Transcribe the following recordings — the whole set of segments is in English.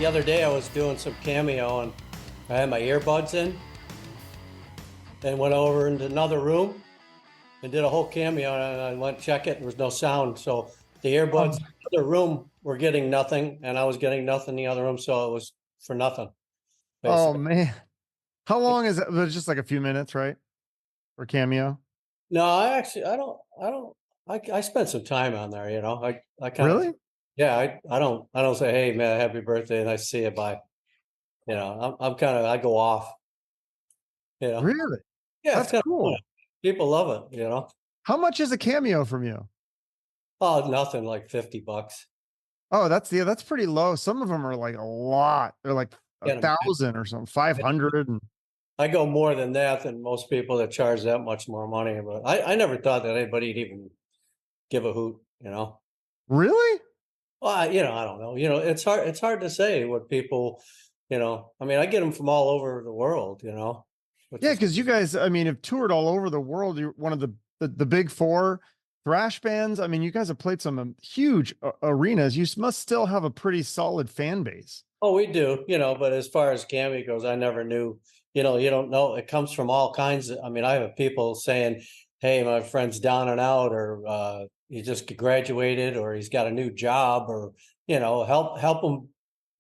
The other day I was doing some Cameo and I had my earbuds in and went over into another room and did a whole Cameo, and I went check it. There was no sound. So the earbuds Oh, in the other room were getting nothing and I was getting nothing in the other room. So it was for nothing, oh basically. man. How long is it? It was just like a few minutes, right? For Cameo. No, I spent some time on there, I kind of, Really? yeah, I don't say, hey man, happy birthday. Nice to see you. Bye. I'm kind of, I go off, you know. Really? Yeah, it's That's kind of fun. cool. People love it. How much is a Cameo from you? Oh, nothing, like $50. Oh, that's pretty low. Some of them are like a lot. They're like a Get 'em. thousand or something, 500. And I go more than that than most people that charge that much more money. But I never thought that anybody'd even give a hoot. really? Well, I don't know. It's hard to say what people. I mean, I get them from all over the world, which Yeah, is, because you guys, I mean, have toured all over the world. You're one of the big four thrash bands. I mean, you guys have played some huge arenas. You must still have a pretty solid fan base. oh, we do, but as far as Cammy goes, I never knew, you don't know. It comes from all kinds I mean, I have people saying, hey, my friend's down and out, or he just graduated, or he's got a new job, or, help him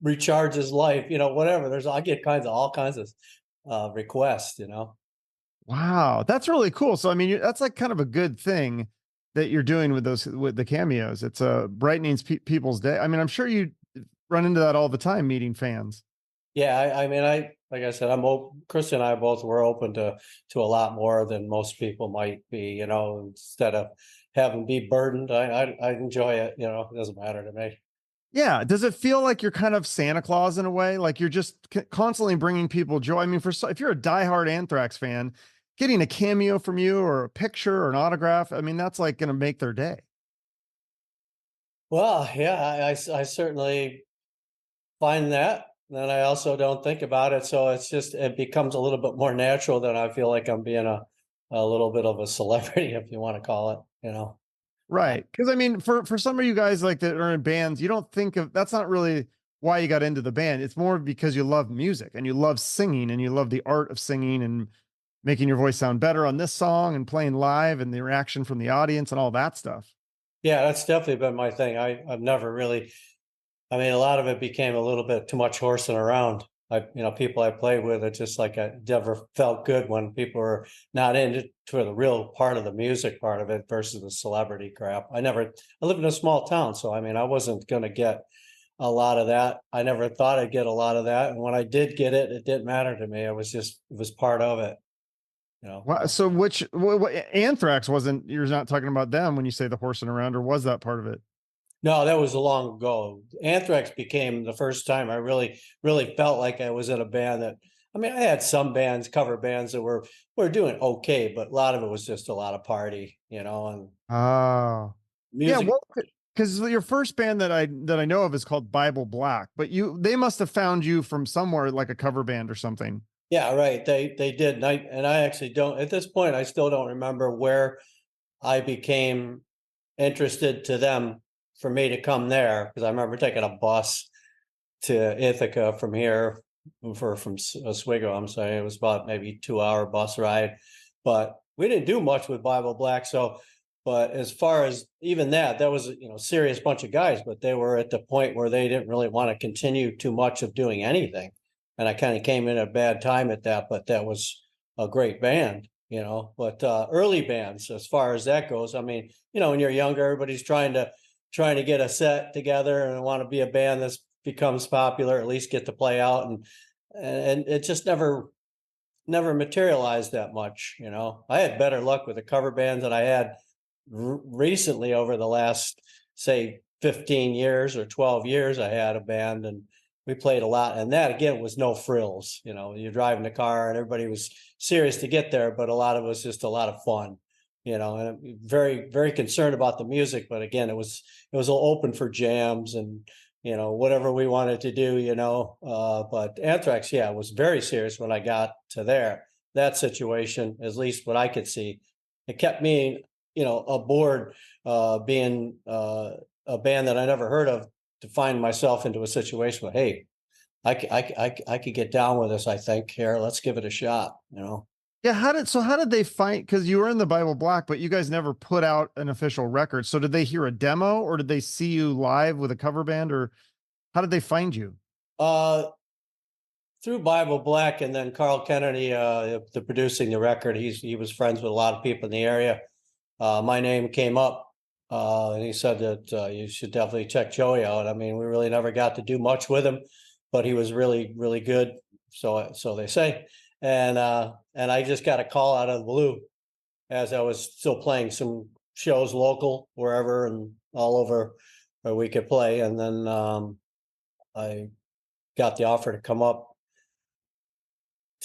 recharge his life, whatever. I get all kinds of requests. Wow, that's really cool. So, I mean, that's like kind of a good thing that you're doing with those with the cameos. It's brightening people's day. I mean, I'm sure you run into that all the time meeting fans. Yeah, I mean, like I said, I'm open. Chris and I both were open to a lot more than most people might be. Instead of having be burdened, I enjoy it. It doesn't matter to me. Yeah, does it feel like you're kind of Santa Claus in a way? Like you're just constantly bringing people joy? I mean, if you're a diehard Anthrax fan, getting a cameo from you or a picture or an autograph, I mean, that's like going to make their day. Well, yeah, I certainly find that. And I also don't think about it, so it becomes a little bit more natural than I feel like I'm being a little bit of a celebrity, if you want to call it. Right. Because I mean, for some of you guys like that are in bands, you don't think of that's not really why you got into the band. It's more because you love music and you love singing and you love the art of singing and making your voice sound better on this song and playing live and the reaction from the audience and all that stuff. Yeah, that's definitely been my thing. I've never really. I mean, a lot of it became a little bit too much horsing around. People I played with, it's just like I never felt good when people were not into the real part of the music part of it versus the celebrity crap. I lived in a small town, so I mean, I wasn't going to get a lot of that. I never thought I'd get a lot of that. And when I did get it, it didn't matter to me. It was part of it. Wow. So Anthrax wasn't, you're not talking about them when you say the horsing around, or was that part of it? No, that was a long ago. Anthrax became the first time I really, really felt like I was in a band that, I mean, I had some bands, cover bands that were doing okay, but a lot of it was just a lot of party, and Oh, yeah. music. Well, because your first band that I know of is called Bible Black, but they must have found you from somewhere like a cover band or something. Yeah, right. They did. And I actually don't, at this point, I still don't remember where I became interested to them for me to come there. Cause I remember taking a bus to Ithaca from here from Oswego. I'm sorry. It was about maybe 2 hour bus ride, but we didn't do much with Bible Black. So, but as far as even that was, serious bunch of guys, but they were at the point where they didn't really want to continue too much of doing anything. And I kind of came in at a bad time at that, but that was a great band. But early bands, as far as that goes, I mean, when you're younger, everybody's trying to get a set together and want to be a band that becomes popular, at least get to play out, and it just never materialized that much. I had better luck with the cover bands than I had recently over the last, say, 15 years or 12 years. I had a band and we played a lot, and that again was no frills. You're driving the car and everybody was serious to get there, but a lot of it was just a lot of fun. And I'm very, very concerned about the music, but again, it was open for jams and whatever we wanted to do. But Anthrax, yeah, was very serious when I got to that situation, at least what I could see. It kept me, aboard, being a band that I never heard of, to find myself into a situation where, hey, I could get down with this. I think here, let's give it a shot. Yeah, how did they find, because you were in the Bible Black, but you guys never put out an official record. So did they hear a demo, or did they see you live with a cover band, or how did they find you? Uh, through Bible Black, and then Carl Kennedy, the producing the record. He was friends with a lot of people in the area. My name came up, and he said that you should definitely check Joey out. I mean, we really never got to do much with him, but he was really, really good. So they say. And I just got a call out of the blue as I was still playing some shows local, wherever and all over where we could play. And then I got the offer to come up.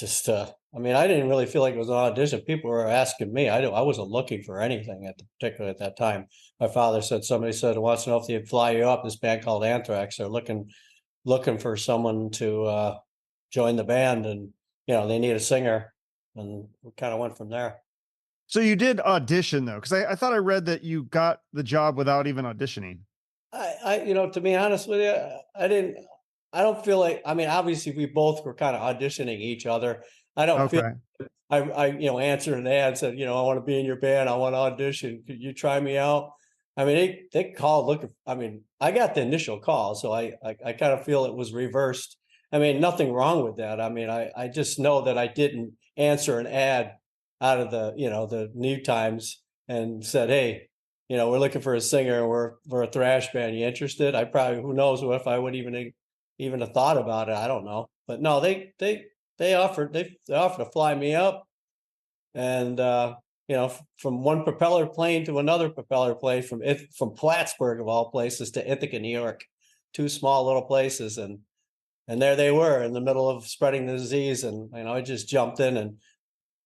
I mean, I didn't really feel like it was an audition. People were asking me. I wasn't looking for anything particularly at that time. My father said, somebody said, wants to know if they'd fly you up. This band called Anthrax. They're looking for someone to join the band, and they need a singer, and we kind of went from there. So you did audition though, because I thought I read that you got the job without even auditioning. To be honest with you, I don't feel like, I mean, obviously we both were kind of auditioning each other. I don't feel Okay. I answered an ad, said, I want to be in your band. I want to audition. Could you try me out? I mean, they called looking. I mean, I got the initial call, so I kind of feel it was reversed. I mean, nothing wrong with that. I mean, I just know that I didn't answer an ad out of the New Times and said, hey, we're looking for a singer. We're a thrash band. You interested? I probably, who knows if I would even have thought about it. I don't know. But no, they offered to fly me up, and from one propeller plane to another propeller plane, from Plattsburgh of all places to Ithaca, New York, two small little places, and there they were in the middle of spreading the disease, and I just jumped in, and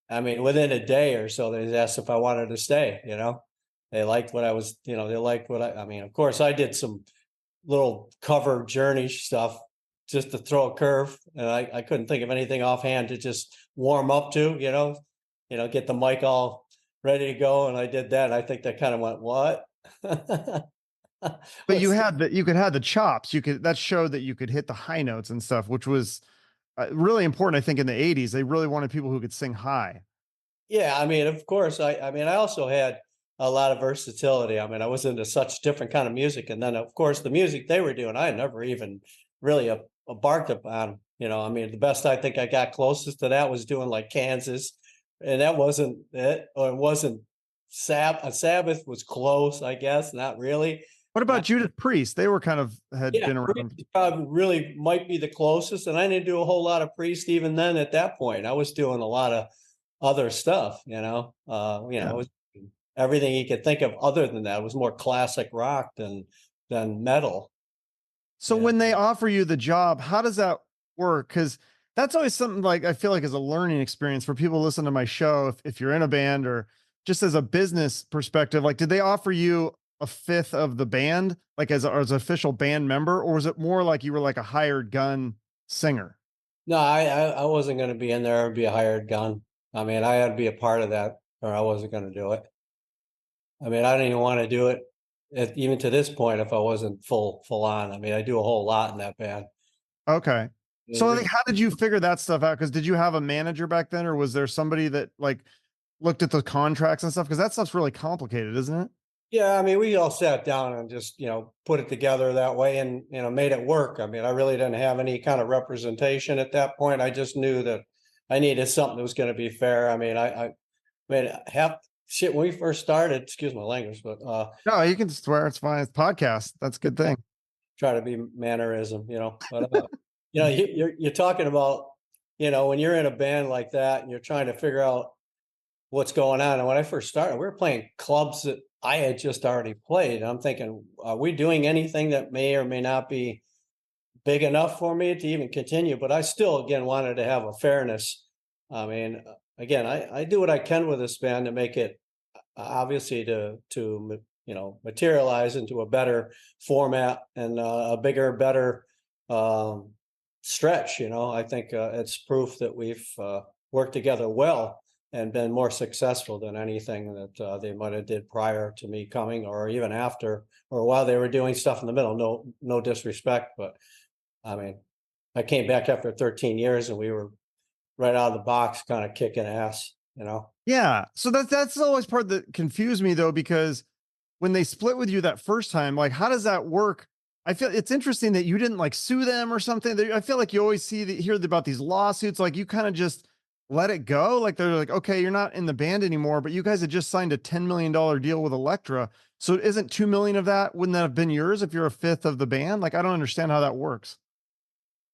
I mean, within a day or so, they asked if I wanted to stay. They liked what I was. They liked what I mean, of course, I did some little cover Journey stuff just to throw a curve, and I couldn't think of anything offhand to just warm up to, get the mic all ready to go, and I did that. I think that kind of went, what? But you could have the chops. That showed that you could hit the high notes and stuff, which was really important. I think in the '80s, they really wanted people who could sing high. Yeah, I mean, of course, I mean, I also had a lot of versatility. I mean, I was into such different kind of music, and then of course the music they were doing, I had never even really embarked upon. I mean, the best I think I got closest to that was doing like Kansas, and that wasn't it, or it wasn't Sabbath was close, I guess, not really. What about Judas Priest? They were kind of had Yeah, been around. Priest probably really might be the closest, and I didn't do a whole lot of Priest even then. At that point, I was doing a lot of other stuff. Yeah. It was everything you could think of. Other than that, it was more classic rock than metal. So Yeah. when they offer you the job, how does that work? Because that's always something like I feel like is a learning experience for people listening to my show. If you're in a band or just as a business perspective, like did they offer you a fifth of the band, like as an official band member, or was it more like you were like a hired gun singer? No, I wasn't going to be in there and be a hired gun. I mean, I had to be a part of that, or I wasn't going to do it. I mean, I didn't even want to do it, even to this point, if I wasn't full on. I mean, I do a whole lot in that band. Okay. So Yeah, like, how did you figure that stuff out? Because did you have a manager back then, or was there somebody that like looked at the contracts and stuff? Because that stuff's really complicated, isn't it? yeah, I mean, we all sat down and just, put it together that way, and, made it work. I mean, I really didn't have any kind of representation at that point. I just knew that I needed something that was going to be fair. I mean, I mean, half shit when we first started, excuse my language, but No, you can swear. It's fine. It's podcast. That's a good thing. try to be mannerism, but you're talking about, when you're in a band like that and you're trying to figure out what's going on. And when I first started, we were playing clubs that I had just already played. And I'm thinking, are we doing anything that may or may not be big enough for me to even continue? But I still, again, wanted to have a fairness. I mean, again, I do what I can with this band to make it obviously to materialize into a better format and a bigger, better stretch. I think it's proof that we've worked together well and been more successful than anything that they might have did prior to me coming, or even after, or while they were doing stuff in the middle. No disrespect, but I mean, I came back after 13 years and we were right out of the box, kind of kicking ass, you know? Yeah. So that's always part that confused me though, because when they split with you that first time, like how does that work? I feel it's interesting that you didn't like sue them or something. I feel like you always hear about these lawsuits, like you kind of just let it go. Like they're like, okay, you're not in the band anymore, but you guys had just signed a $10 million deal with Elektra. So isn't 2 million of that, wouldn't that have been yours if you're a fifth of the band? Like I don't understand how that works.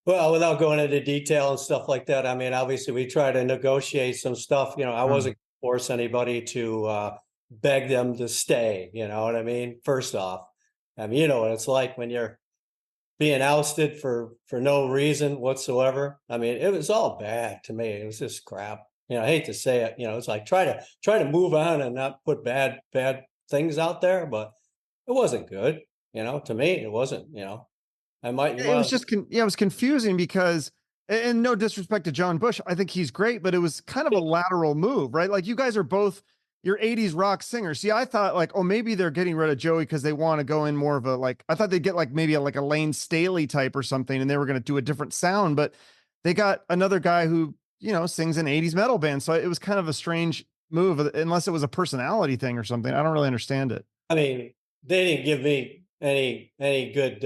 Well, without going into detail and stuff like that, I mean, obviously we try to negotiate some stuff. You know, I Mm. wasn't gonna force anybody to beg them to stay. You know what I mean? First off, I mean, you know what it's like when you're being ousted for no reason whatsoever. I mean, it was all bad to me. It was just crap. You know, I hate to say it. You know, it's like try to move on and not put bad things out there, but it wasn't good. You know, to me, it wasn't. You know, I might you It was might just yeah, it was confusing because and no disrespect to John Bush, I think he's great, but it was kind of a lateral move, right? Like you guys are both your 80s rock singers. See, I thought like, oh, maybe they're getting rid of Joey because they want to go in more of a like I thought they'd get like maybe like a Lane Staley type or something, and they were going to do a different sound, but they got another guy who, you know, sings an 80s metal band. So it was kind of a strange move, unless it was a personality thing or something. I don't really understand it. I mean, they didn't give me any good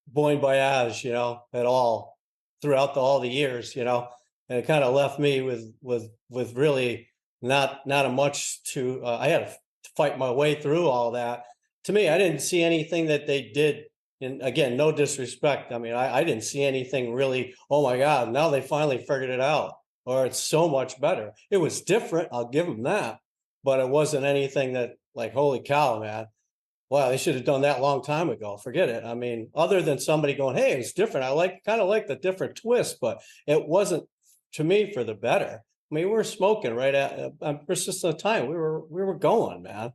bon voyage, you know, at all throughout all the years, you know, and it kind of left me with really not a much to. I had to fight my way through all that. To me, I didn't see anything that they did. And again, no disrespect. I mean, I didn't see anything really. Oh my God! Now they finally figured it out, or it's so much better. It was different. I'll give them that, but it wasn't anything that like, holy cow, man. Wow, they should have done that a long time ago. Forget it. I mean, other than somebody going, "Hey, it's different." I kind of like the different twist, but it wasn't to me for the better. I mean, we were smoking right at persistent time. We were going, man.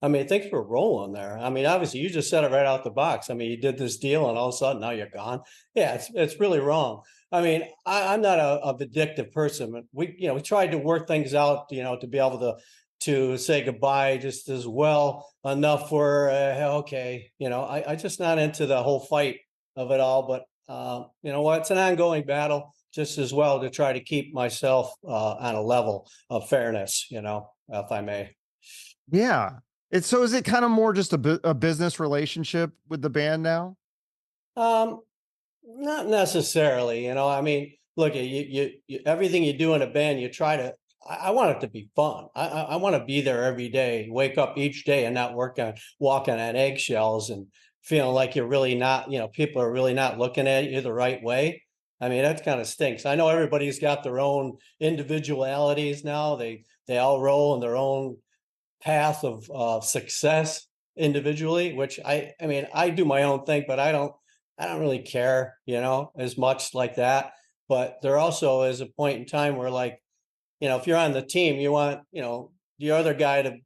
I mean, things were rolling there. I mean, obviously, you just said it right out the box. I mean, you did this deal, and all of a sudden, now you're gone. Yeah, it's really wrong. I mean, I'm not a vindictive person. But we tried to work things out, to be able to say goodbye just as well enough for okay, I just not into the whole fight of it all, but you know what, it's an ongoing battle just as well to try to keep myself on a level of fairness, if I may. Yeah. It's so is it kind of more just a business relationship with the band now? um Not necessarily, I mean, look, everything you do in a band, you try to. I want it to be fun. I want to be there every day, wake up each day, and not walking on eggshells and feeling like you're really not. People are really not looking at you the right way. I mean, that kind of stinks. I know everybody's got their own individualities now. They all roll in their own path of success individually, which I mean, I do my own thing, but I don't really care, as much like that. But there also is a point in time where, like, if you're on the team, you want, the other guy to,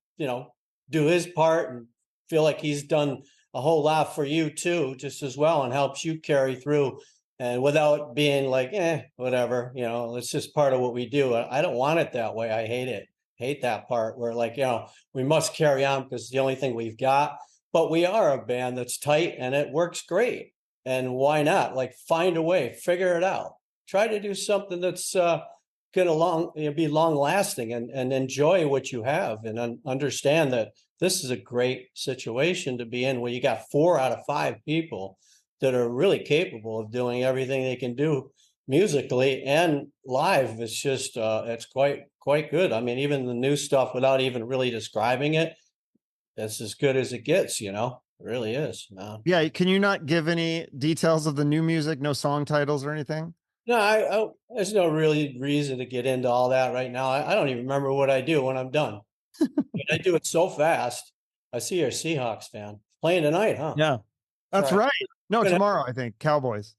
do his part and feel like he's done a whole lot for you too, just as well, and helps you carry through and without being like, whatever, it's just part of what we do. I don't want it that way. I hate it. Hate that part where, like, we must carry on because it's the only thing we've got. But we are a band that's tight and it works great. And why not? Like, find a way, figure it out. Try to do something that's going to be long lasting, and enjoy what you have, and understand that this is a great situation to be in where you got 4 out of 5 people that are really capable of doing everything they can do musically and live. It's just it's quite good. I mean, even the new stuff, without even really describing it, it's as good as it gets. It really is, man. Yeah, can you not give any details of the new music, no song titles or anything? No, there's no really reason to get into all that right now. I don't even remember what I do when I'm done. I do it so fast. I see you're a Seahawks fan. Playing tonight, huh? Yeah. That's Sorry. right. No, tomorrow, I think. Cowboys.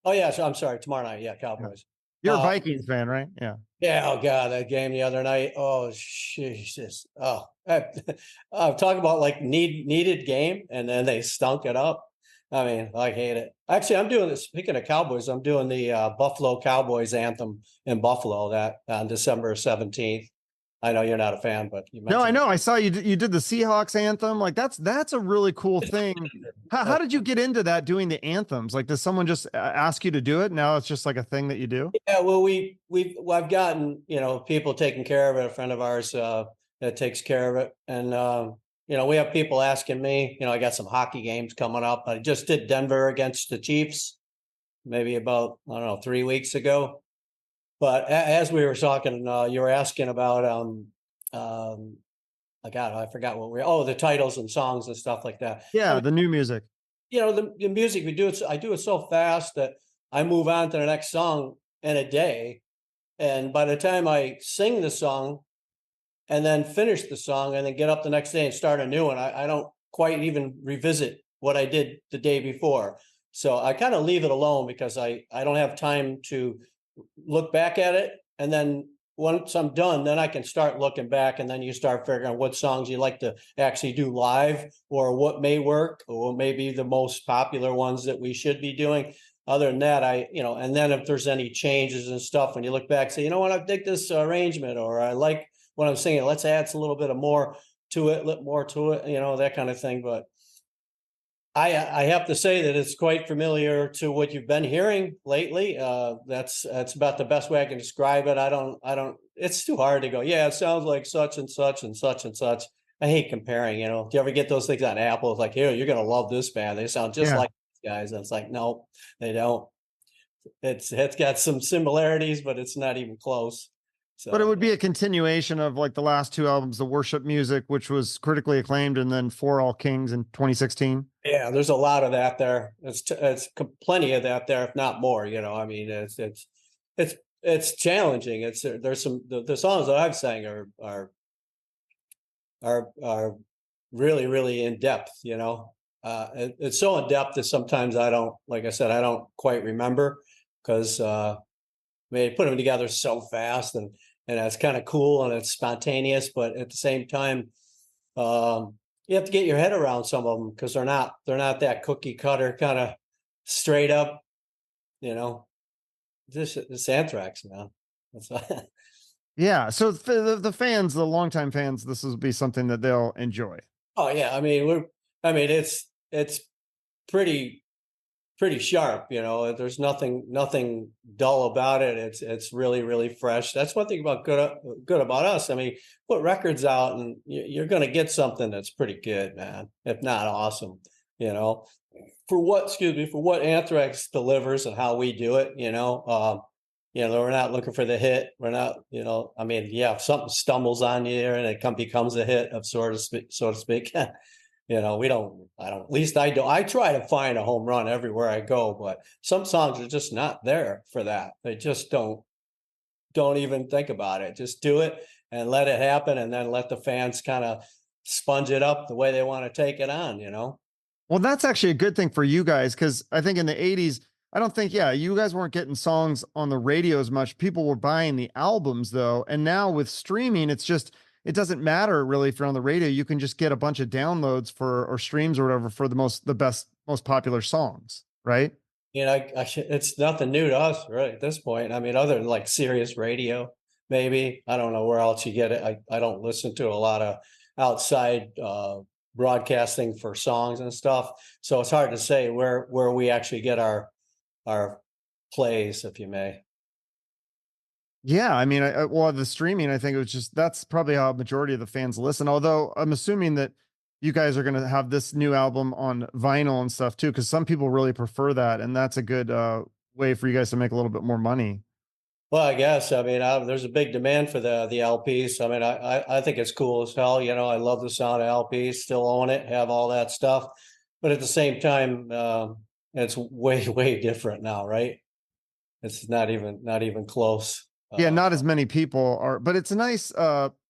Oh yeah, so I'm sorry. Tomorrow night, yeah, Yeah. Cowboys. You're a Uh, Vikings fan, right? Yeah. yeah. Oh god, that game the other night. Oh Jesus. Oh, talk about like needed game, and then they stunk it up. I mean, I hate it. Actually, I'm doing this. Speaking of Cowboys, I'm doing the Buffalo Cowboys anthem in Buffalo that on December 17th. I know you're not a fan, but you No, I mentioned know. I saw you did the Seahawks anthem. Like that's a really cool thing. How it. did you get into that doing the anthems? Like, does someone just ask you to do it? Now it's just like a thing that you do? Yeah, well, well, I've gotten, people taking care of it. A friend of ours that takes care of it, and we have people asking me. I got some hockey games coming up. I just did Denver against the Chiefs, maybe about, I don't know, 3 weeks ago. But as we were talking, you were asking about God, I forgot what the titles and songs and stuff like that. I Yeah, mean, the new music. the music we do it. I do it so fast that I move on to the next song in a day. And by the time I sing the song and then finish the song and then get up the next day and start a new one, I don't quite even revisit what I did the day before. So I kind of leave it alone because I don't have time to look back at it. And then once I'm done, then I can start looking back, and then you start figuring out what songs you like to actually do live, or what may work, or maybe the most popular ones that we should be doing. Other than that, and then if there's any changes and stuff, when you look back, say, you know what, I dig this arrangement, or I like what I'm singing. Let's add a little bit of more to it, that kind of thing. But I have to say that it's quite familiar to what you've been hearing lately. That's about the best way I can describe it. I don't. It's too hard to go. Yeah, it sounds like such and such and such and such. I hate comparing. Do you ever get those things on Apple? It's like, here, you're gonna love this band. They sound just Yeah. like these guys. And it's like, no, they don't. It's got some similarities, but it's not even close. But it So would be a continuation of like the last two albums, the Worship Music, which was critically acclaimed, and then For All Kings in 2016. yeah, there's a lot of that there. It's plenty of that there, if not more. I mean, it's challenging. There's some the songs that I've sang are really really in depth. It's so in depth that sometimes I don't, like I said, I don't quite remember, because they put them together so fast, and that's kind of cool and it's spontaneous, but at the same time, you have to get your head around some of them, because they're not that cookie cutter kind of straight up, you know. This Anthrax, man. That's Yeah. So the fans, the longtime fans, this will be something that they'll enjoy. oh yeah, I mean it's pretty sharp. There's nothing dull about it. It's really really fresh. That's one thing about good about us. I mean, put records out and you're going to get something that's pretty good, man, if not awesome. you know for what Anthrax delivers and how we do it. We're not looking for the hit. We're not, I mean, yeah, if something stumbles on you and it becomes a hit, of so to speak. We don't, I don't, at least I do. I try to find a home run everywhere I go, but some songs are just not there for that. They just don't even think about it. Just do it and let it happen, and then let the fans kind of sponge it up the way they want to take it on. Well, that's actually a good thing for you guys, because I think in the 80s, I don't think, yeah, you guys weren't getting songs on the radio as much. People were buying the albums though. And now with streaming, it doesn't matter really if you're on the radio. You can just get a bunch of downloads or streams or whatever for the best, most popular songs, right? It's nothing new to us, right, at this point. I mean, other than like Sirius Radio, maybe. I don't know where else you get it. I don't listen to a lot of outside broadcasting for songs and stuff, so it's hard to say where we actually get our plays, if you may. Yeah, I mean, well, the streaming, I think it was just that's probably how a majority of the fans listen. Although I'm assuming that you guys are going to have this new album on vinyl and stuff too, because some people really prefer that, and that's a good way for you guys to make a little bit more money. Well, I guess, I mean, there's a big demand for the LPs. I mean, I think it's cool as hell. I love the sound of LPs, still own it, have all that stuff, but at the same time, it's way way different now, right? It's not even close. Yeah, not as many people are, but it's a nice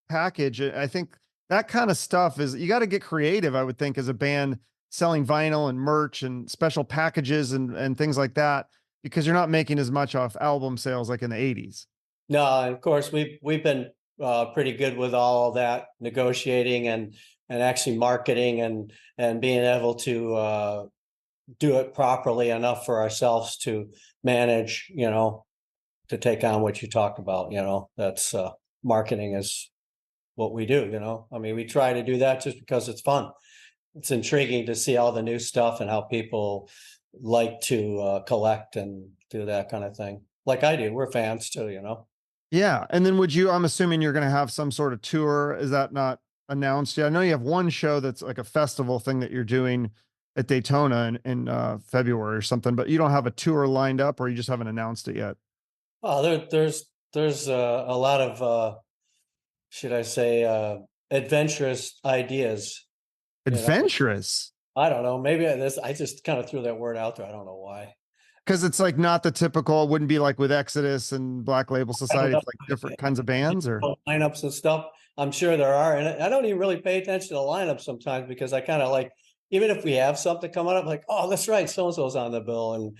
package. I think that kind of stuff is you got to get creative, I would think, as a band selling vinyl and merch and special packages and things like that, because you're not making as much off album sales like in the 80s. No, of course we've been pretty good with all of that negotiating and actually marketing and being able to do it properly enough for ourselves to manage, to take on what you talked about. That's marketing is what we do, you know? I mean, we try to do that just because it's fun. It's intriguing to see all the new stuff and how people like to collect and do that kind of thing. Like I do, we're fans too, you know? Yeah. And then would you, I'm assuming you're going to have some sort of tour. Is that not announced yet? I know you have one show that's like a festival thing that you're doing at Daytona in February or something, but you don't have a tour lined up, or you just haven't announced it yet. Oh, there's a lot of should I say adventurous ideas, you know? Adventurous. I don't know. Maybe I just kind of threw that word out there. I don't know why. Because it's like not the typical, it wouldn't be like with Exodus and Black Label I don't Society. know. It's like different kinds of bands, or Lineups and stuff. I'm sure there are, and I don't even really pay attention to lineups sometimes because I kind of like, even if we have something coming up, like, oh, that's right, so and so's on the bill, and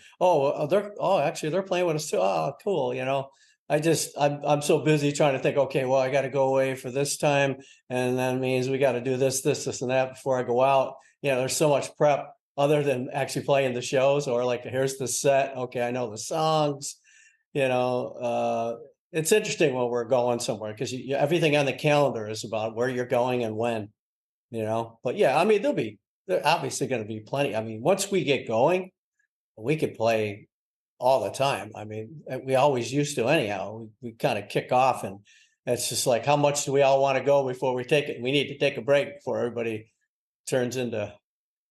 actually they're playing with us too. Oh, cool, you know. I'm so busy trying to think. Okay, well, I got to go away for this time, and that means we got to do this, and that before I go out. You know, there's so much prep other than actually playing the shows, or like, here's the set. Okay, I know the songs. You know, it's interesting when we're going somewhere because everything on the calendar is about where you're going and when, you know. But yeah, I mean, there obviously going to be plenty. I mean, once we get going, we could play all the time. I mean, we always used to anyhow. We kind of kick off, and it's just like, how much do we all want to go before we take it? We need to take a break before everybody turns into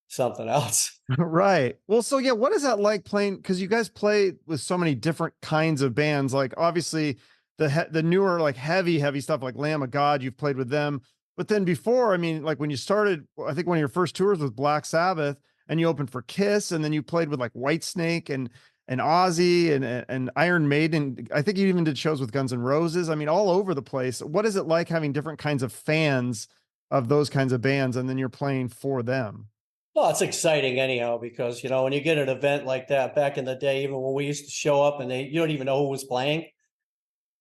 something else. right. Well, so yeah, what is that like playing? Because you guys play with so many different kinds of bands. Like obviously the newer like heavy stuff like Lamb of God, you've played with them. But then before, I mean, like when you started, I think one of your first tours was Black Sabbath, and you opened for Kiss, and then you played with like Whitesnake and Ozzy and Iron Maiden. I think you even did shows with Guns N' Roses. I mean, all over the place. What is it like having different kinds of fans of those kinds of bands, and then you're playing for them? Well, it's exciting anyhow, because, you know, when you get an event like that back in the day, even when we used to show up and you don't even know who was playing,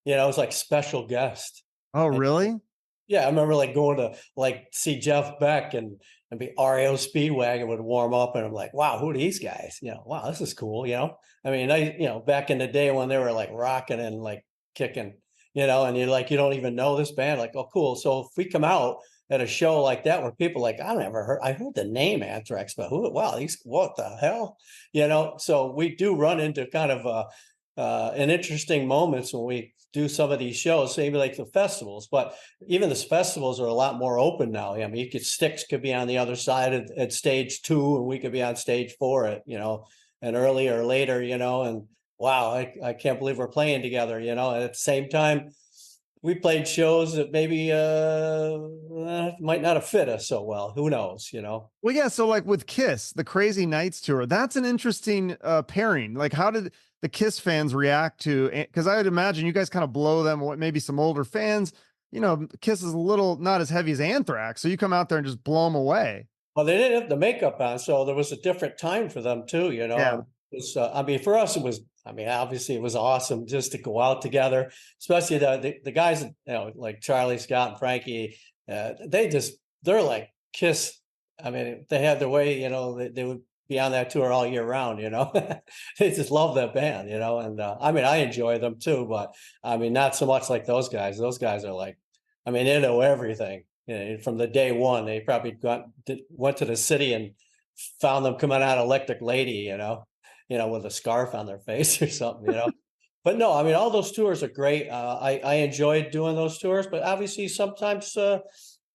you know, it was like special guest. Oh, And really? yeah, I remember like going to like see Jeff Beck and be REO Speedwagon would warm up, and I'm like, wow, who are these guys? You know, wow, this is cool. You know, I mean, back in the day when they were like rocking and like kicking, you know, and you're like, you don't even know this band, like, oh, cool. So if we come out at a show like that where people like, I heard the name Anthrax, but wow, what the hell, you know? So we do run into kind of an interesting moments when we do some of these shows, maybe like the festivals, but even the festivals are a lot more open now. I mean, Styx could be on the other side at stage 2, and we could be on stage 4 at, you know, and earlier or later, you know, and wow, I can't believe we're playing together, you know, and at the same time, we played shows that maybe might not have fit us so well. Who knows, you know? Well, yeah. So, like with Kiss, the Crazy Nights tour, that's an interesting pairing. Like, how did the Kiss fans react to? Because I would imagine you guys kind of blow them. What maybe some older fans, you know, Kiss is a little not as heavy as Anthrax, so you come out there and just blow them away. Well, they didn't have the makeup on, so there was a different time for them too, you know. Yeah. I mean, for us, it was. I mean, obviously, it was awesome just to go out together, especially the guys, you know, like Charlie, Scott, and Frankie. They're like Kiss. I mean, if they had their way, you know, they would be on that tour all year round. You know, they just love that band, you know. And I mean, I enjoy them too, but I mean, not so much like those guys. Those guys are like, I mean, they know everything. You know, from the day one, they probably went to the city and found them coming out Electric Lady, you know, with a scarf on their face or something, you know. But no, I mean, all those tours are great. I enjoyed doing those tours, but obviously sometimes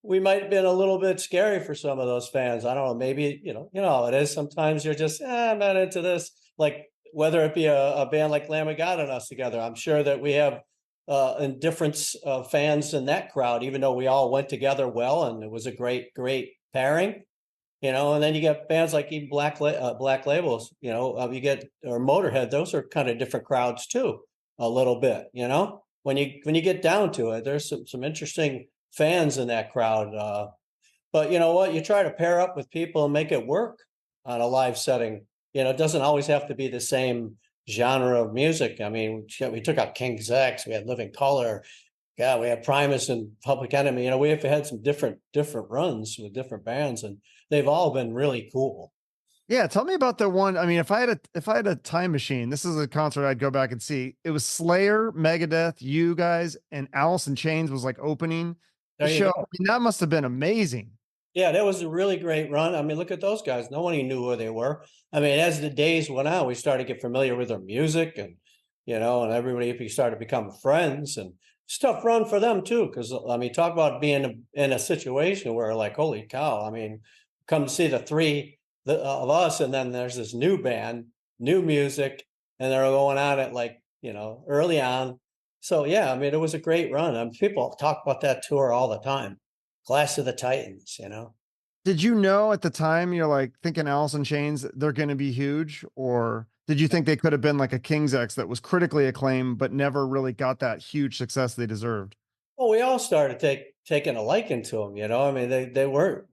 we might have been a little bit scary for some of those fans. I don't know, maybe, you know how it is. Sometimes you're just, I'm not into this. Like whether it be a band like Lamb of God and us together, I'm sure that we have indifference of fans in that crowd, even though we all went together well and it was a great pairing. You know, and then you get bands like even Black Labels, you know, you get, or Motorhead, those are kind of different crowds too, a little bit, you know, when you get down to it, there's some interesting fans in that crowd. But you know what, you try to pair up with people and make it work on a live setting. You know, it doesn't always have to be the same genre of music. I mean, we took out King's X, we had Living Color, yeah, we had Primus and Public Enemy. You know, we have had some different runs with different bands, and they've all been really cool. Yeah, tell me about the one. I mean, if I had a time machine, this is a concert I'd go back and see. It was Slayer, Megadeth, you guys, and Alice in Chains was like opening. There you show. go. I mean, that must have been amazing. Yeah, that was a really great run. I mean, look at those guys. Nobody knew who they were. I mean, as the days went on, we started to get familiar with their music and, and everybody, if you started to become friends, and it's a tough run for them too. Cause I mean, talk about being in a situation where like, holy cow, I mean, come to see the three of us. And then there's this new band, new music, and they're going on it like, early on. So yeah, I mean, it was a great run. I mean, people talk about that tour all the time. Clash of the Titans. Did you know at the time you're like thinking Alice in Chains, they're going to be huge? Or did you think they could have been like a King's X that was critically acclaimed, but never really got that huge success they deserved? Well, we all started taking a liking to them. I mean, they were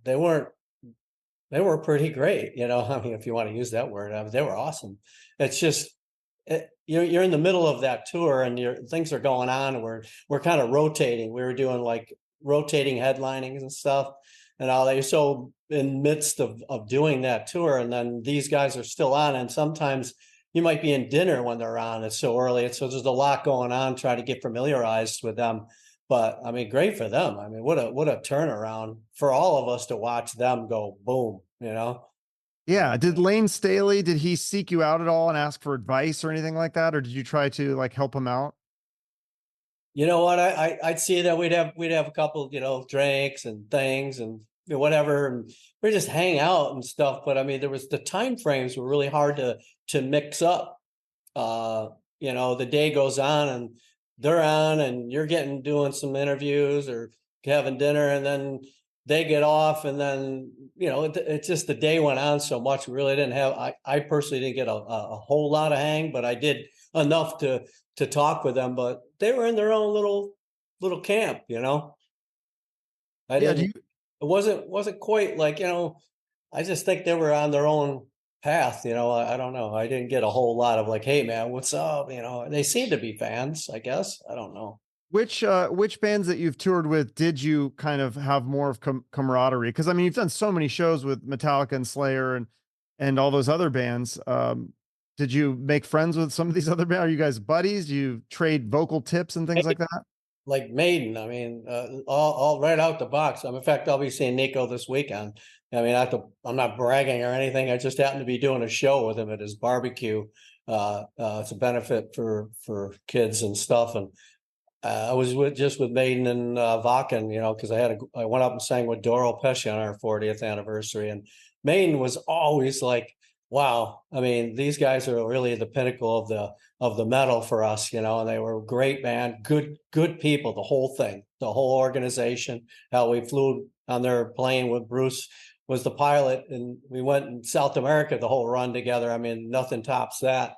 pretty great. I mean, if you want to use that word, I mean, they were awesome. It's just you're in the middle of that tour and things are going on. And we're kind of rotating. We were doing like rotating headlinings and stuff and all that. You're so in midst of doing that tour, and then these guys are still on. And sometimes you might be in dinner when they're on. It's so early. So there's a lot going on, trying to get familiarized with them. But I mean, great for them. I mean, what a turnaround for all of us to watch them go boom. Yeah. Did Lane Staley, did he seek you out at all and ask for advice or anything like that? Or did you try to like help him out? You know what? I'd see that we'd have a couple, drinks and things and whatever, and we just hang out and stuff. But I mean, there was the time frames were really hard to mix up. The day goes on and they're on, and you're doing some interviews or having dinner, and then they get off, and then it's just the day went on so much. We really didn't have. I personally didn't get a whole lot of hang, but I did enough to talk with them. But they were in their own little camp. I Yeah. didn't. It wasn't quite like I just think they were on their own path. I don't know. I didn't get a whole lot of like, hey man, what's up? They seem to be fans, I guess. I don't know. Which bands that you've toured with did you kind of have more of camaraderie? Because I mean, you've done so many shows with Metallica and Slayer and all those other bands. Did you make friends with some of these other bands? Are you guys buddies? Do you trade vocal tips and things like that? Like Maiden, I mean, all right out the box. In fact, I'll be seeing Nico this weekend. I mean, I'm not bragging or anything. I just happened to be doing a show with him at his barbecue. It's a benefit for kids and stuff. And I was just with Maiden and Vakken, because I went up and sang with Doro Pesci on our 40th anniversary, and Maiden was always like, wow. I mean, these guys are really the pinnacle of the metal for us, and they were a great band, good people, the whole thing, the whole organization. How we flew on their plane with Bruce was the pilot, and we went in South America the whole run together. I mean, nothing tops that.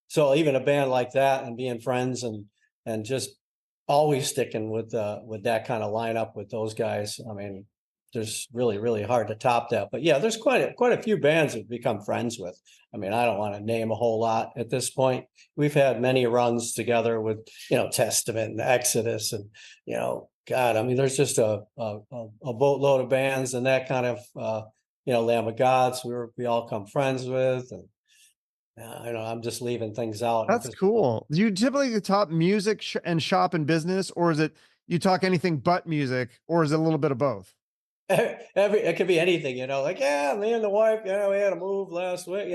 So even a band like that and being friends and just always sticking with that kind of lineup with those guys. I mean, there's really hard to top that. But yeah, there's quite a few bands we've become friends with. I mean, I don't want to name a whole lot at this point. We've had many runs together with Testament and Exodus and God. I mean, there's just a boatload of bands and that kind of Lamb of Gods we all come friends with, and I'm just leaving things out. That's cool. Do you typically talk music and shop and business, or is it you talk anything but music, or is it a little bit of both? It could be anything, like, yeah, me and the wife, we had a move last week,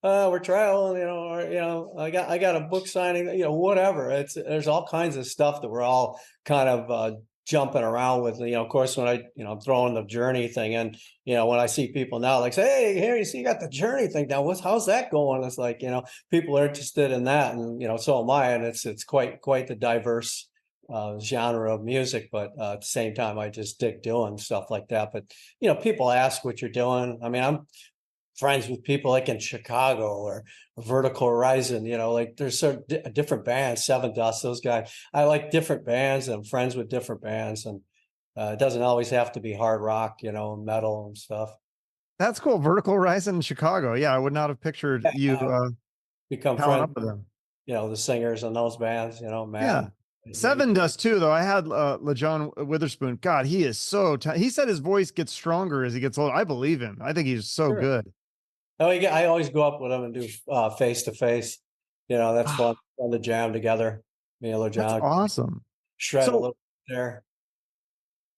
we're traveling, or, I got a book signing, whatever. There's all kinds of stuff that we're all kind of jumping around with. Of course, when I'm throwing the Journey thing in, when I see people now like say, hey, here, you see, you got the Journey thing now, how's that going? It's like, people are interested in that, and so am I, and it's quite the diverse genre of music, but at the same time, I just dig doing stuff like that. But people ask what you're doing. I mean, I'm friends with people like in Chicago or Vertical Horizon. Like there's different bands, Seven Dust, those guys. I like different bands, and I'm friends with different bands, and it doesn't always have to be hard rock, metal and stuff. That's cool. Vertical Horizon in Chicago. Yeah, I would not have pictured you Become palling friends, up with them. The singers in those bands. Yeah. Matt. Seven does too, though. I had LaJohn Witherspoon. God, he is so. He said his voice gets stronger as he gets older. I believe him. I think he's so Sure. good. Oh, I always go up with them and do face to face. That's fun to jam together. Me and That's LaJohn awesome. shred a So little there.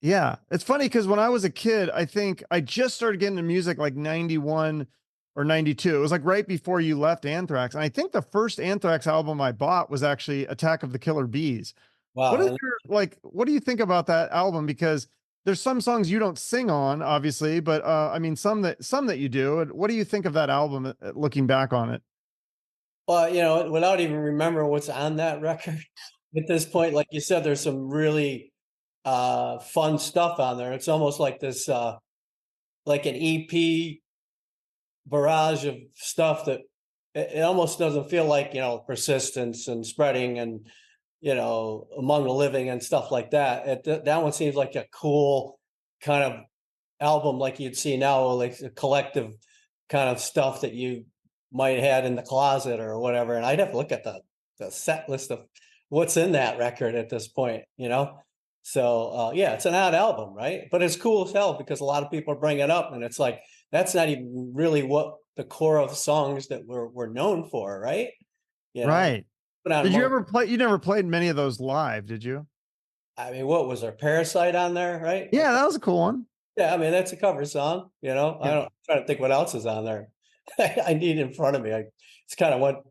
Yeah, it's funny because when I was a kid, I think I just started getting into music like 91 or 92. It was like right before you left Anthrax. And I think the first Anthrax album I bought was actually Attack of the Killer Bees. What Wow. is And your like what do you think about that album? Because there's some songs you don't sing on, obviously, but I mean some that you do. And what do you think of that album looking back on it? well, without even remembering what's on that record at this point, like you said, there's some really fun stuff on there. It's almost like this like an EP barrage of stuff that it almost doesn't feel like, persistence and spreading and, among the living and stuff like that. That one seems like a cool kind of album like you'd see now, like a collective kind of stuff that you might had in the closet or whatever. And I'd have to look at the set list of what's in that record at this point. So yeah, it's an odd album, right? But it's cool as hell because a lot of people bring it up, and it's like that's not even really what the core of songs that we're known for, right? You know, Right. put on Did you more. ever play? You never played many of those live, did you? I mean, what was there? Parasite on there, right? Yeah, that was a cool one. Yeah, I mean that's a cover song. I Yeah. don't I'm trying to think what else is on there. I need it in front of me. It's kind of what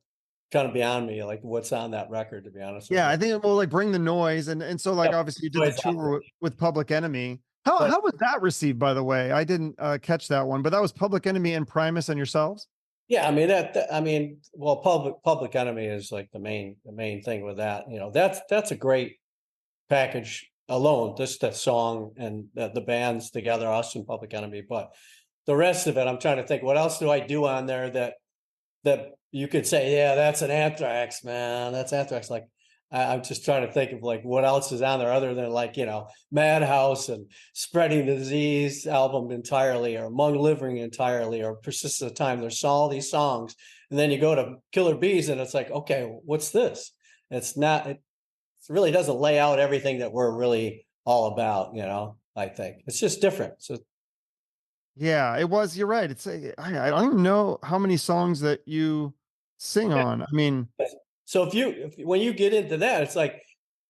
kind of beyond me, like what's on that record, to be honest with Yeah, you. I think it will like bring the noise and so Yeah, like obviously you did the noise tour out. with Public Enemy. How But how was that received, by the way? I didn't catch that one, but that was Public Enemy and Primus and yourselves. yeah, I mean I mean, well, Public Enemy is like the main thing with that. That's a great package alone, just that song and the bands together, us and Public Enemy. But the rest of it, I'm trying to think, what else do I do on there that you could say, yeah, that's an Anthrax, man. That's Anthrax. Like I'm just trying to think of like what else is on there other than like, Madhouse and Spreading the Disease album entirely, or Among Living entirely, or Persistent of Time. There's all these songs. And then you go to Killer Bees and it's like, okay, what's this? It's not, it really doesn't lay out everything that we're really all about, I think. It's just different. So Yeah, it was. You're right. I don't even know how many songs that you sing on. I mean, So when you get into that, it's like,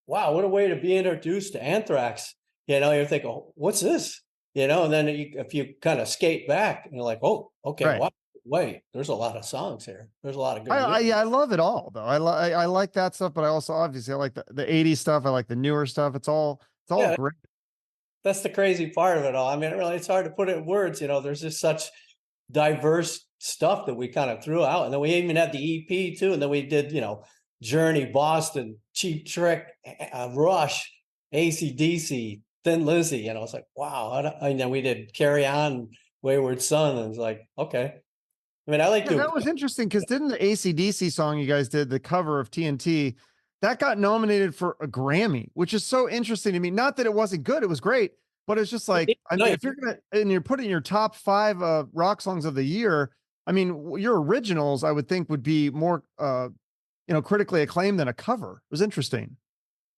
wow, what a way to be introduced to Anthrax. You're thinking, oh, what's this? And then if you kind of skate back, and you're like, oh, okay, right. wow, wait, there's a lot of songs here. There's a lot of good I music. yeah, I love it all though. I like that stuff, but I also obviously I like the 80s stuff. I like the newer stuff. It's all Yeah, great. that's the crazy part of it all. I mean, really, it's hard to put it in words. There's just such diverse stuff that we kind of threw out, and then we even had the EP too, and then we did, Journey, Boston, Cheap Trick, Rush, AC/DC, Thin Lizzy. It's like, wow. And then we did Carry On, Wayward Son, and it's like, okay. I mean, I like Yeah, doing. that was interesting because didn't the AC/DC song you guys did, the cover of TNT, that got nominated for a Grammy, which is so interesting to me. Not that it wasn't good, it was great, but it's just like, I mean, Nice. if you're gonna and you're putting your top five rock songs of the year, I mean, your originals, I would think would be more critically acclaimed than a cover. It was interesting.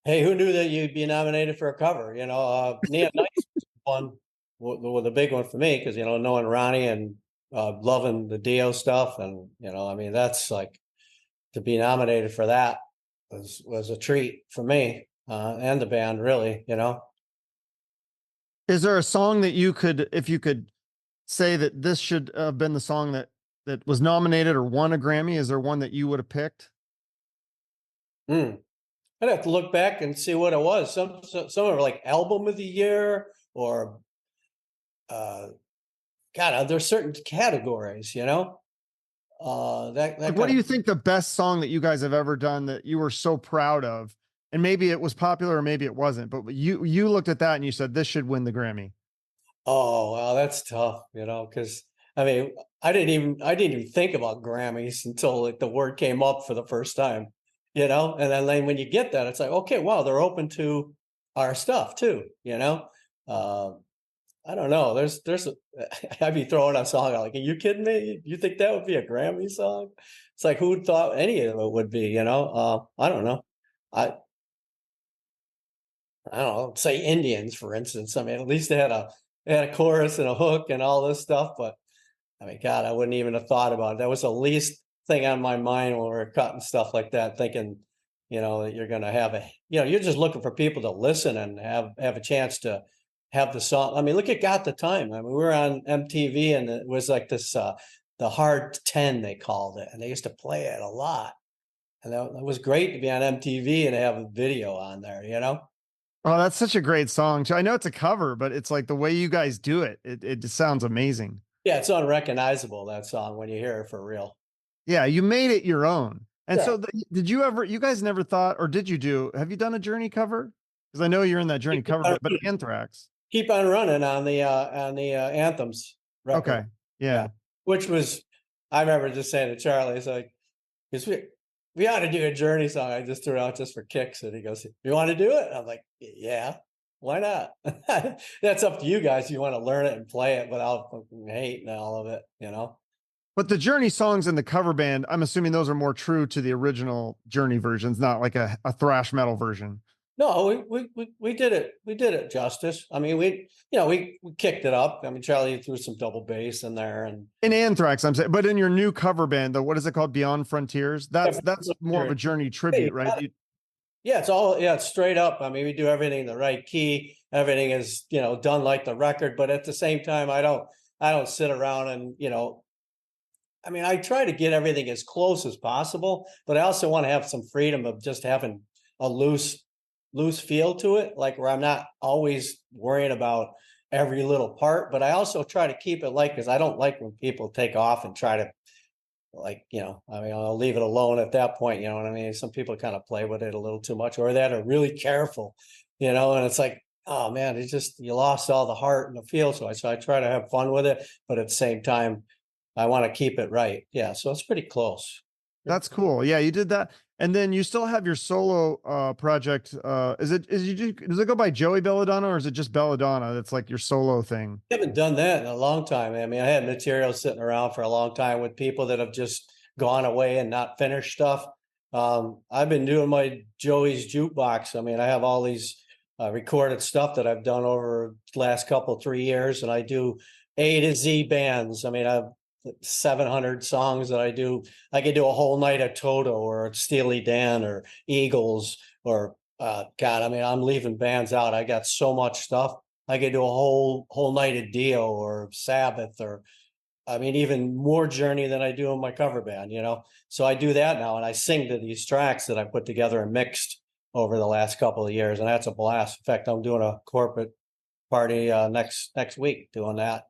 Hey, who knew that you'd be nominated for a cover? Neon Nights was one, was a big one for me because knowing Ronnie and loving the Dio stuff, and I mean that's like to be nominated for that was a treat for me and the band, really. Is there a song that you could, if you could say that this should have been the song that was nominated or won a Grammy? Is there one that you would have picked? Hmm. I'd have to look back and see what it was. Some are like album of the year or uh God, there's certain categories. That Like, what kind do of. you think the best song that you guys have ever done that you were so proud of? And maybe it was popular or maybe it wasn't, but you looked at that and you said this should win the Grammy. Oh, well, that's tough, because I mean, I didn't even think about Grammys until like the word came up for the first time. And then like, when you get that, it's like, okay, wow, they're open to our stuff too. Uh, I don't know. I'd be throwing a song out like, are you kidding me? You think that would be a Grammy song? It's like, who thought any of it would be? I don't know. I I don't know, say Indians, for instance. I mean, at least they had a chorus and a hook and all this stuff. But I mean, God, I wouldn't even have thought about it. That was the least thing on my mind when we were cutting stuff like that, thinking, that you're going to have you're just looking for people to listen and have a chance to have the song. I mean, look at Got the Time. I mean, we were on MTV and it was like this, the Hard 10, they called it. And they used to play it a lot. And that was great to be on MTV and have a video on there, you know? Oh, that's such a great song too. I know it's a cover, but it's like the way you guys do it. It just sounds amazing. Yeah, it's unrecognizable, that song, when you hear it for real. Yeah, you made it your own. And Yeah. so did you ever, you guys never thought, or did you do, have you done a Journey cover? Because I know you're in that Journey Keep cover on, band, but Anthrax. keep on running on the Anthems record. Okay. Yeah. Yeah. Which was, I remember just saying to Charlie, it's like, because we ought to do a Journey song. I just threw it out just for kicks. And he goes, "You want to do it?" I'm like, "Yeah, why not?" That's up to you guys. You want to learn it and play it without fucking hating all of it, you know? But the Journey songs in the cover band, I'm assuming those are more true to the original Journey versions, not like a thrash metal version. No, we did it. We did it justice. I mean, we kicked it up. I mean, Charlie threw some double bass in there, and In Anthrax, I'm saying, but in your new cover band, though, what is it called? Beyond Frontiers? That's more of a Journey tribute, right? yeah, it's all, yeah, it's straight up. I mean, we do everything in the right key. Everything is, done like the record, but at the same time, I don't sit around and, I mean, I try to get everything as close as possible, but I also want to have some freedom of just having a loose feel to it, like where I'm not always worrying about every little part, but I also try to keep it light because I don't like when people take off and try to, like, I mean, I'll leave it alone at that point, you know what I mean? Some people kind of play with it a little too much, or that are really careful, and it's like, oh man, it's just, you lost all the heart and the feel. So I try to have fun with it, but at the same time, I want to keep it right. Yeah, so it's pretty close. That's cool. Yeah, you did that. And then you still have your solo project. Does it go by Joey Belladonna or is it just Belladonna? That's like your solo thing. I haven't done that in a long time. I mean, I had material sitting around for a long time with people that have just gone away and not finished stuff. I've been doing my Joey's Jukebox. I mean, I have all these recorded stuff that I've done over the last 3 years, and I do A to Z bands. I mean, I have 700 songs that I do. I could do a whole night of Toto or Steely Dan or Eagles or God. I mean, I'm leaving bands out. I got so much stuff. I could do a whole night of Dio or Sabbath, or I mean, even more Journey than I do in my cover band, So I do that now, and I sing to these tracks that I put together and mixed over the last couple of years, and that's a blast. In fact, I'm doing a corporate party next week doing that.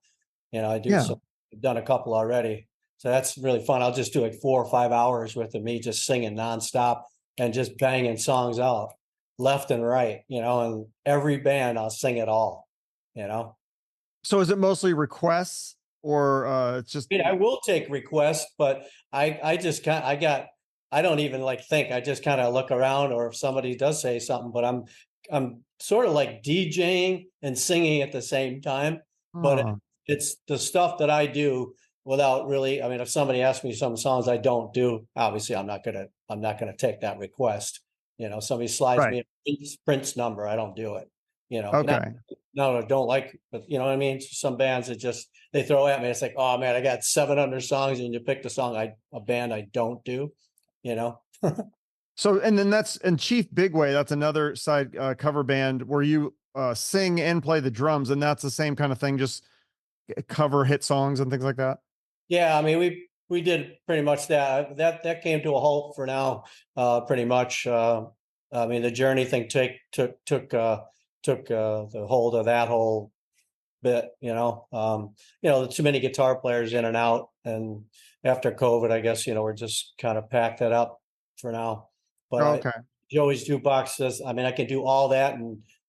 I do Yeah. some. I've done a couple already, so that's really fun. I'll just do like 4 or 5 hours with me just singing nonstop and just banging songs out left and right, and every band I'll sing it all, you know. So is it mostly requests or it's just I mean, I will take requests, but I just kind I don't even like think. I just kind of look around, or if somebody does say something, but I'm sort of like DJing and singing at the same time. But oh, it's the stuff that I do without really. I mean, if somebody asks me some songs I don't do, obviously I'm not gonna take that request. Somebody slides right. me a Prince number, I don't do it. Not, Okay. no, I don't like, but you know what I mean? Some bands that just, they throw at me. It's like, oh man, I got 700 songs and you picked a band I don't do, you know? So and then that's and Chief Bigway, that's another side cover band where you sing and play the drums, and that's the same kind of thing, just cover hit songs and things like that. Yeah, I mean, we did pretty much that. That came to a halt for now, pretty much. I mean, the Journey thing took the hold of that whole bit, too many guitar players in and out, and after COVID, I guess, we're just kind of packed that up for now. But Okay. Joey's Jukebox says, I mean, I can do all that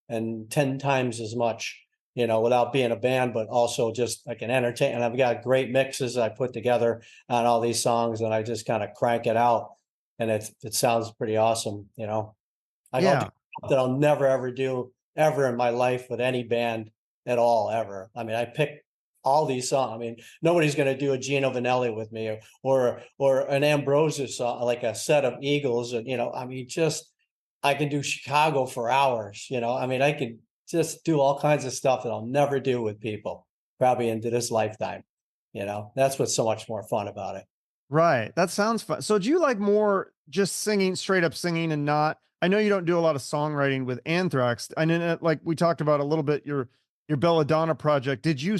and 10 times as much, without being a band, but also just I can entertain. And I've got great mixes I put together on all these songs, and I just kind of crank it out, and it sounds pretty awesome. I'll do Yeah. stuff that I'll never ever do ever in my life with any band at all ever. I mean, I pick all these songs. I mean, nobody's going to do a Gino Vanelli with me, or an Ambrosia song, like a set of Eagles, and I mean, just I can do Chicago for hours. I mean, I could just do all kinds of stuff that I'll never do with people, probably into this lifetime. That's what's so much more fun about it. Right. That sounds fun. So do you like more just singing, straight up singing, and not? I know you don't do a lot of songwriting with Anthrax. I know, like we talked about a little bit, your your Belladonna project, did you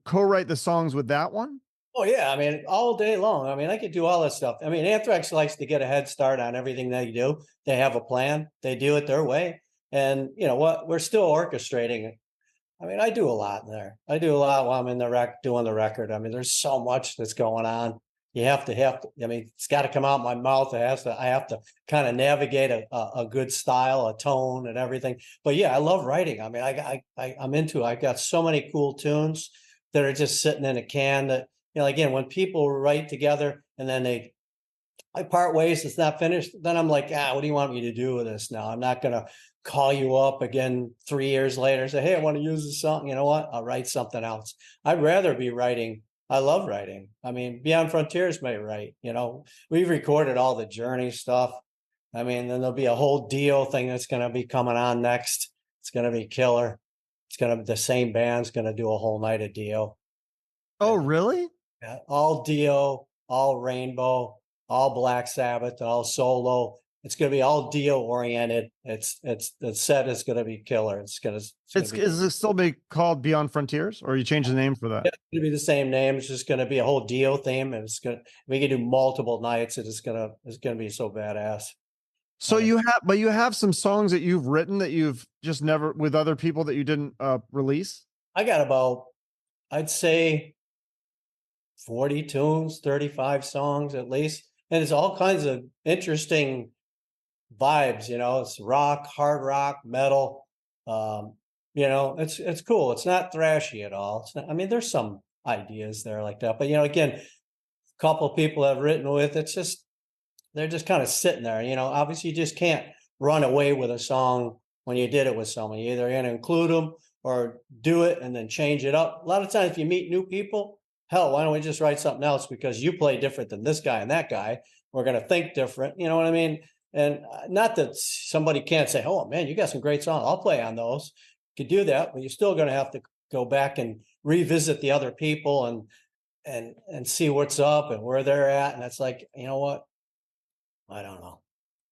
co-write the songs with that one? Oh yeah, I mean, all day long. I mean, I could do all this stuff. I mean, Anthrax likes to get a head start on everything they do. They have a plan. They do it their way. And you know what? We're still orchestrating it. I mean, I do a lot there. I do a lot while I'm in the doing the record. I mean, there's so much that's going on. You have to, I mean, it's got to come out my mouth. I have to kind of navigate a good style, a tone and everything. But yeah, I love writing. I mean, I'm into, I got so many cool tunes that are just sitting in a can that, you know, again, when people write together and then I part ways, it's not finished, then I'm like, what do you want me to do with this now? I'm not going to call you up again 3 years later and say, hey, I want to use this song. You know what? I'll write something else. I'd rather be writing. I love writing. I mean, Beyond Frontiers may write, you know, we've recorded all the Journey stuff. I mean, then there'll be a whole Dio thing that's going to be coming on next. It's going to be killer. It's going to be the same band's going to do a whole night of Dio. Oh, really? Yeah, all Dio, all Rainbow, all Black Sabbath, all solo. It's going to be all Dio oriented. It's the set is going to be killer. It's going to. Is it still be called Beyond Frontiers, or you change the name for that? It's going to be the same name. It's just going to be a whole Dio theme, and it's going to. We can do multiple nights. It's going to be so badass. So you have some songs that you've written that you've just never with other people that you didn't release. I got about, I'd say, 40 tunes, 35 songs at least, and it's all kinds of interesting vibes. You know, it's rock, hard rock, metal. You know, it's cool. It's not thrashy at all. It's not, I mean, there's some ideas there like that, but you know, again, a couple of people have written with. It's just they're just kind of sitting there. You know, obviously, you just can't run away with a song when you did it with someone. You're either going to include them or do it and then change it up. A lot of times, if you meet new people, hell, why don't we just write something else because you play different than this guy and that guy? We're going to think different. You know what I mean? And not that somebody can't say, oh, man, you got some great songs. I'll play on those. You could do that, but you're still going to have to go back and revisit the other people and see what's up and where they're at. And it's like, you know what? I don't know.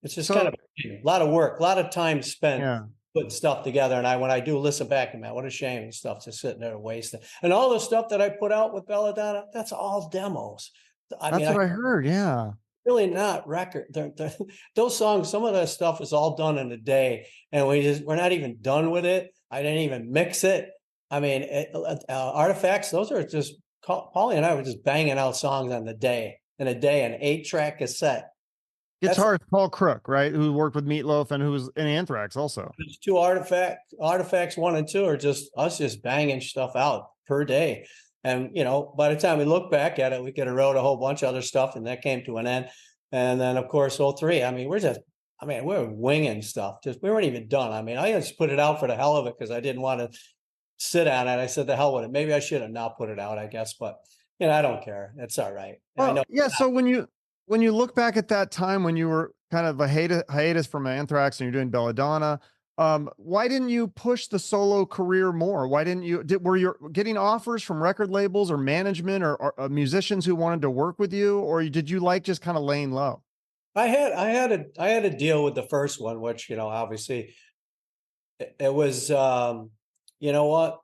It's just kind of a lot of work, a lot of time spent putting stuff together. And when I do listen back, man, what a shame and stuff just sitting there wasting. And all the stuff that I put out with Belladonna, that's all demos. That's what I heard. Yeah. Really not record. Those songs, some of that stuff is all done in a day, and we're not even done with it. I didn't even mix it. I mean, Artifacts. Those are just Paulie and I were just banging out songs on the day in a day, an 8-track cassette. Guitarist Paul Crook, right, who worked with Meatloaf and who was in Anthrax also. There's 2 Artifacts 1 and 2 are just us just banging stuff out per day. And, you know, by the time we look back at it, we could have wrote a whole bunch of other stuff and that came to an end. And then, of course, 03. I mean, we're winging stuff. We weren't even done. I mean, I just put it out for the hell of it because I didn't want to sit on it. I said, the hell with it. Maybe I should have not put it out, I guess. But, you know, I don't care. It's all right. Well, I know so when you look back at that time when you were kind of a hiatus from Anthrax and you're doing Belladonna, why didn't you push the solo career more? Why didn't you? Were you getting offers from record labels or management or musicians who wanted to work with you, or did you like just kind of laying low? I had a deal with the first one, which, you know, obviously it was, you know what?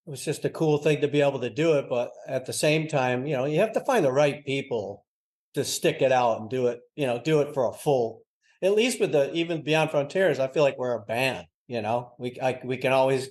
It was just a cool thing to be able to do it. But at the same time, you know, you have to find the right people to stick it out and do it, you know, do it for a full, at least with even Beyond Frontiers, I feel like we're a band, you know, we can always,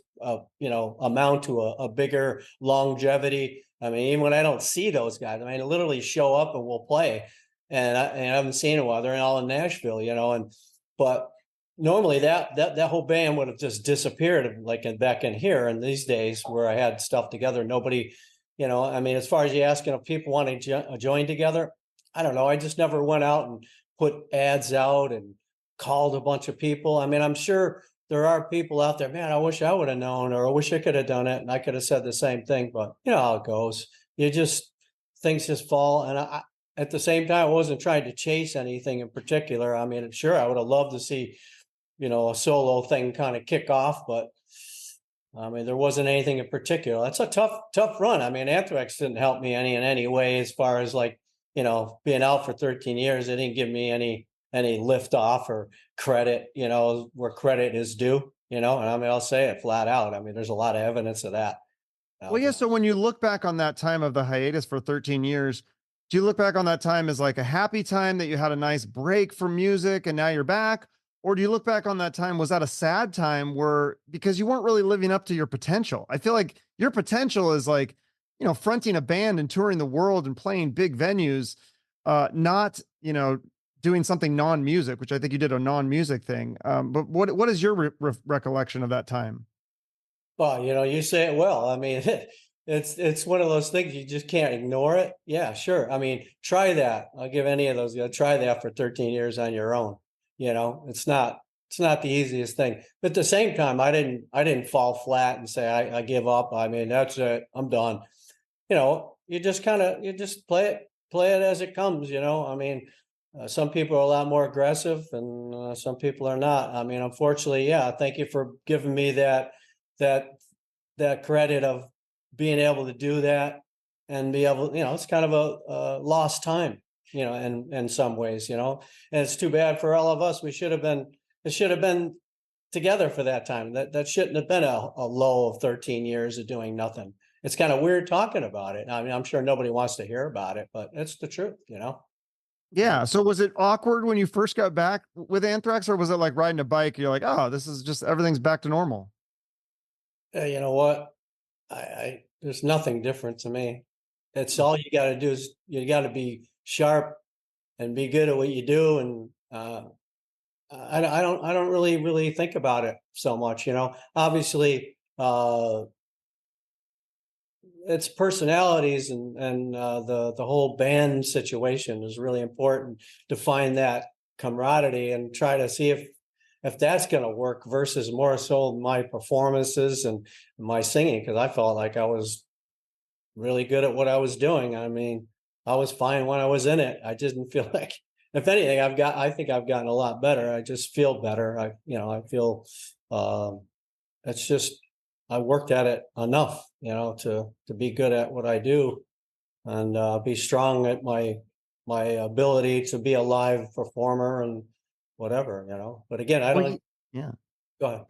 you know, amount to a bigger longevity. I mean, even when I don't see those guys, I mean, I literally show up and we'll play and I haven't seen them while they're all in Nashville, you know, but normally that whole band would have just disappeared like back in here. And these days where I had stuff together, nobody, you know, I mean, as far as you asking if people want to join together, I don't know. I just never went out and put ads out and called a bunch of people. I mean, I'm sure there are people out there, man, I wish I would have known, or I wish I could have done it. And I could have said the same thing, but you know how it goes. Things just fall. And at the same time, I wasn't trying to chase anything in particular. I mean, sure, I would have loved to see, you know, a solo thing kind of kick off, but I mean, there wasn't anything in particular. That's a tough run. I mean, Anthrax didn't help me in any way as far as like, you know, being out for 13 years, it didn't give me any lift off or credit, you know, where credit is due. you know, and I mean, I'll say it flat out. I mean, there's a lot of evidence of that Well, out yeah. there. So when you look back on that time of the hiatus for 13 years, do you look back on that time as like a happy time that you had a nice break from music and now you're back? Or do you look back on that time, was that a sad time where because you weren't really living up to your potential? I feel like your potential is like, fronting a band and touring the world and playing big venues, not, doing something non-music, which I think you did a non-music thing. But what is your recollection of that time? Well, you know, you say it well. I mean, it's one of those things you just can't ignore it. Yeah, sure. I mean, try that. I'll give any of those. You know, try that for 13 years on your own. You know, it's not the easiest thing. But at the same time, I didn't fall flat and say I give up. I mean, that's it. I'm done. You know, you just play it as it comes. You know, I mean, some people are a lot more aggressive, and some people are not. I mean, unfortunately, yeah. Thank you for giving me that that credit of being able to do that and be able, you know, it's kind of a lost time, you know, in some ways, you know, and it's too bad for all of us. It should have been together for that time. That shouldn't have been a low of 13 years of doing nothing. It's kind of weird talking about it. I mean, I'm sure nobody wants to hear about it, but it's the truth, you know. Yeah. Yeah. So was it awkward when you first got back with Anthrax, or was it like riding a bike? You're like, oh, this is just everything's back to normal. You know what? There's nothing different to me. It's all you got to do is you got to be sharp and be good at what you do. And I don't really think about it so much. You know, obviously, it's personalities and the whole band situation is really important to find that camaraderie and try to see if that's going to work versus more so my performances and my singing, because I felt like I was really good at what I was doing. I mean, I was fine when I was in it. I didn't feel like, if anything, I think I've gotten a lot better. I just feel better. I feel, um, it's just, I worked at it enough, you know, to be good at what I do and be strong at my ability to be a live performer and whatever, you know. But again, I Well, don't, yeah. go ahead.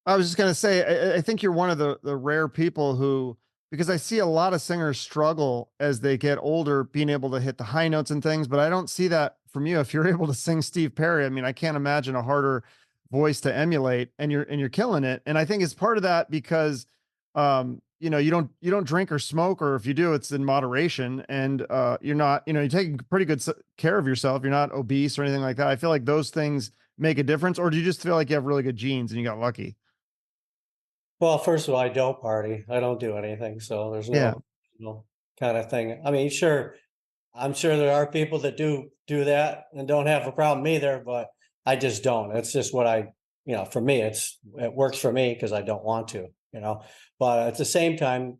I was just gonna say, I think you're one of the rare people who, because I see a lot of singers struggle as they get older, being able to hit the high notes and things, but I don't see that from you. If you're able to sing Steve Perry, I mean, I can't imagine a harder voice to emulate, and you're killing it. And I think it's part of that because, you don't drink or smoke, or if you do, it's in moderation, and you're not, you're taking pretty good care of yourself. You're not obese or anything like that. I feel like those things make a difference, or do you just feel like you have really good genes and you got lucky? Well, first of all, I don't party. I don't do anything, so there's Yeah. no kind of thing. I mean, sure, I'm sure there are people that do that and don't have a problem either, but I just don't. It's just what you know, for me, it works for me because I don't want to, you know. But at the same time,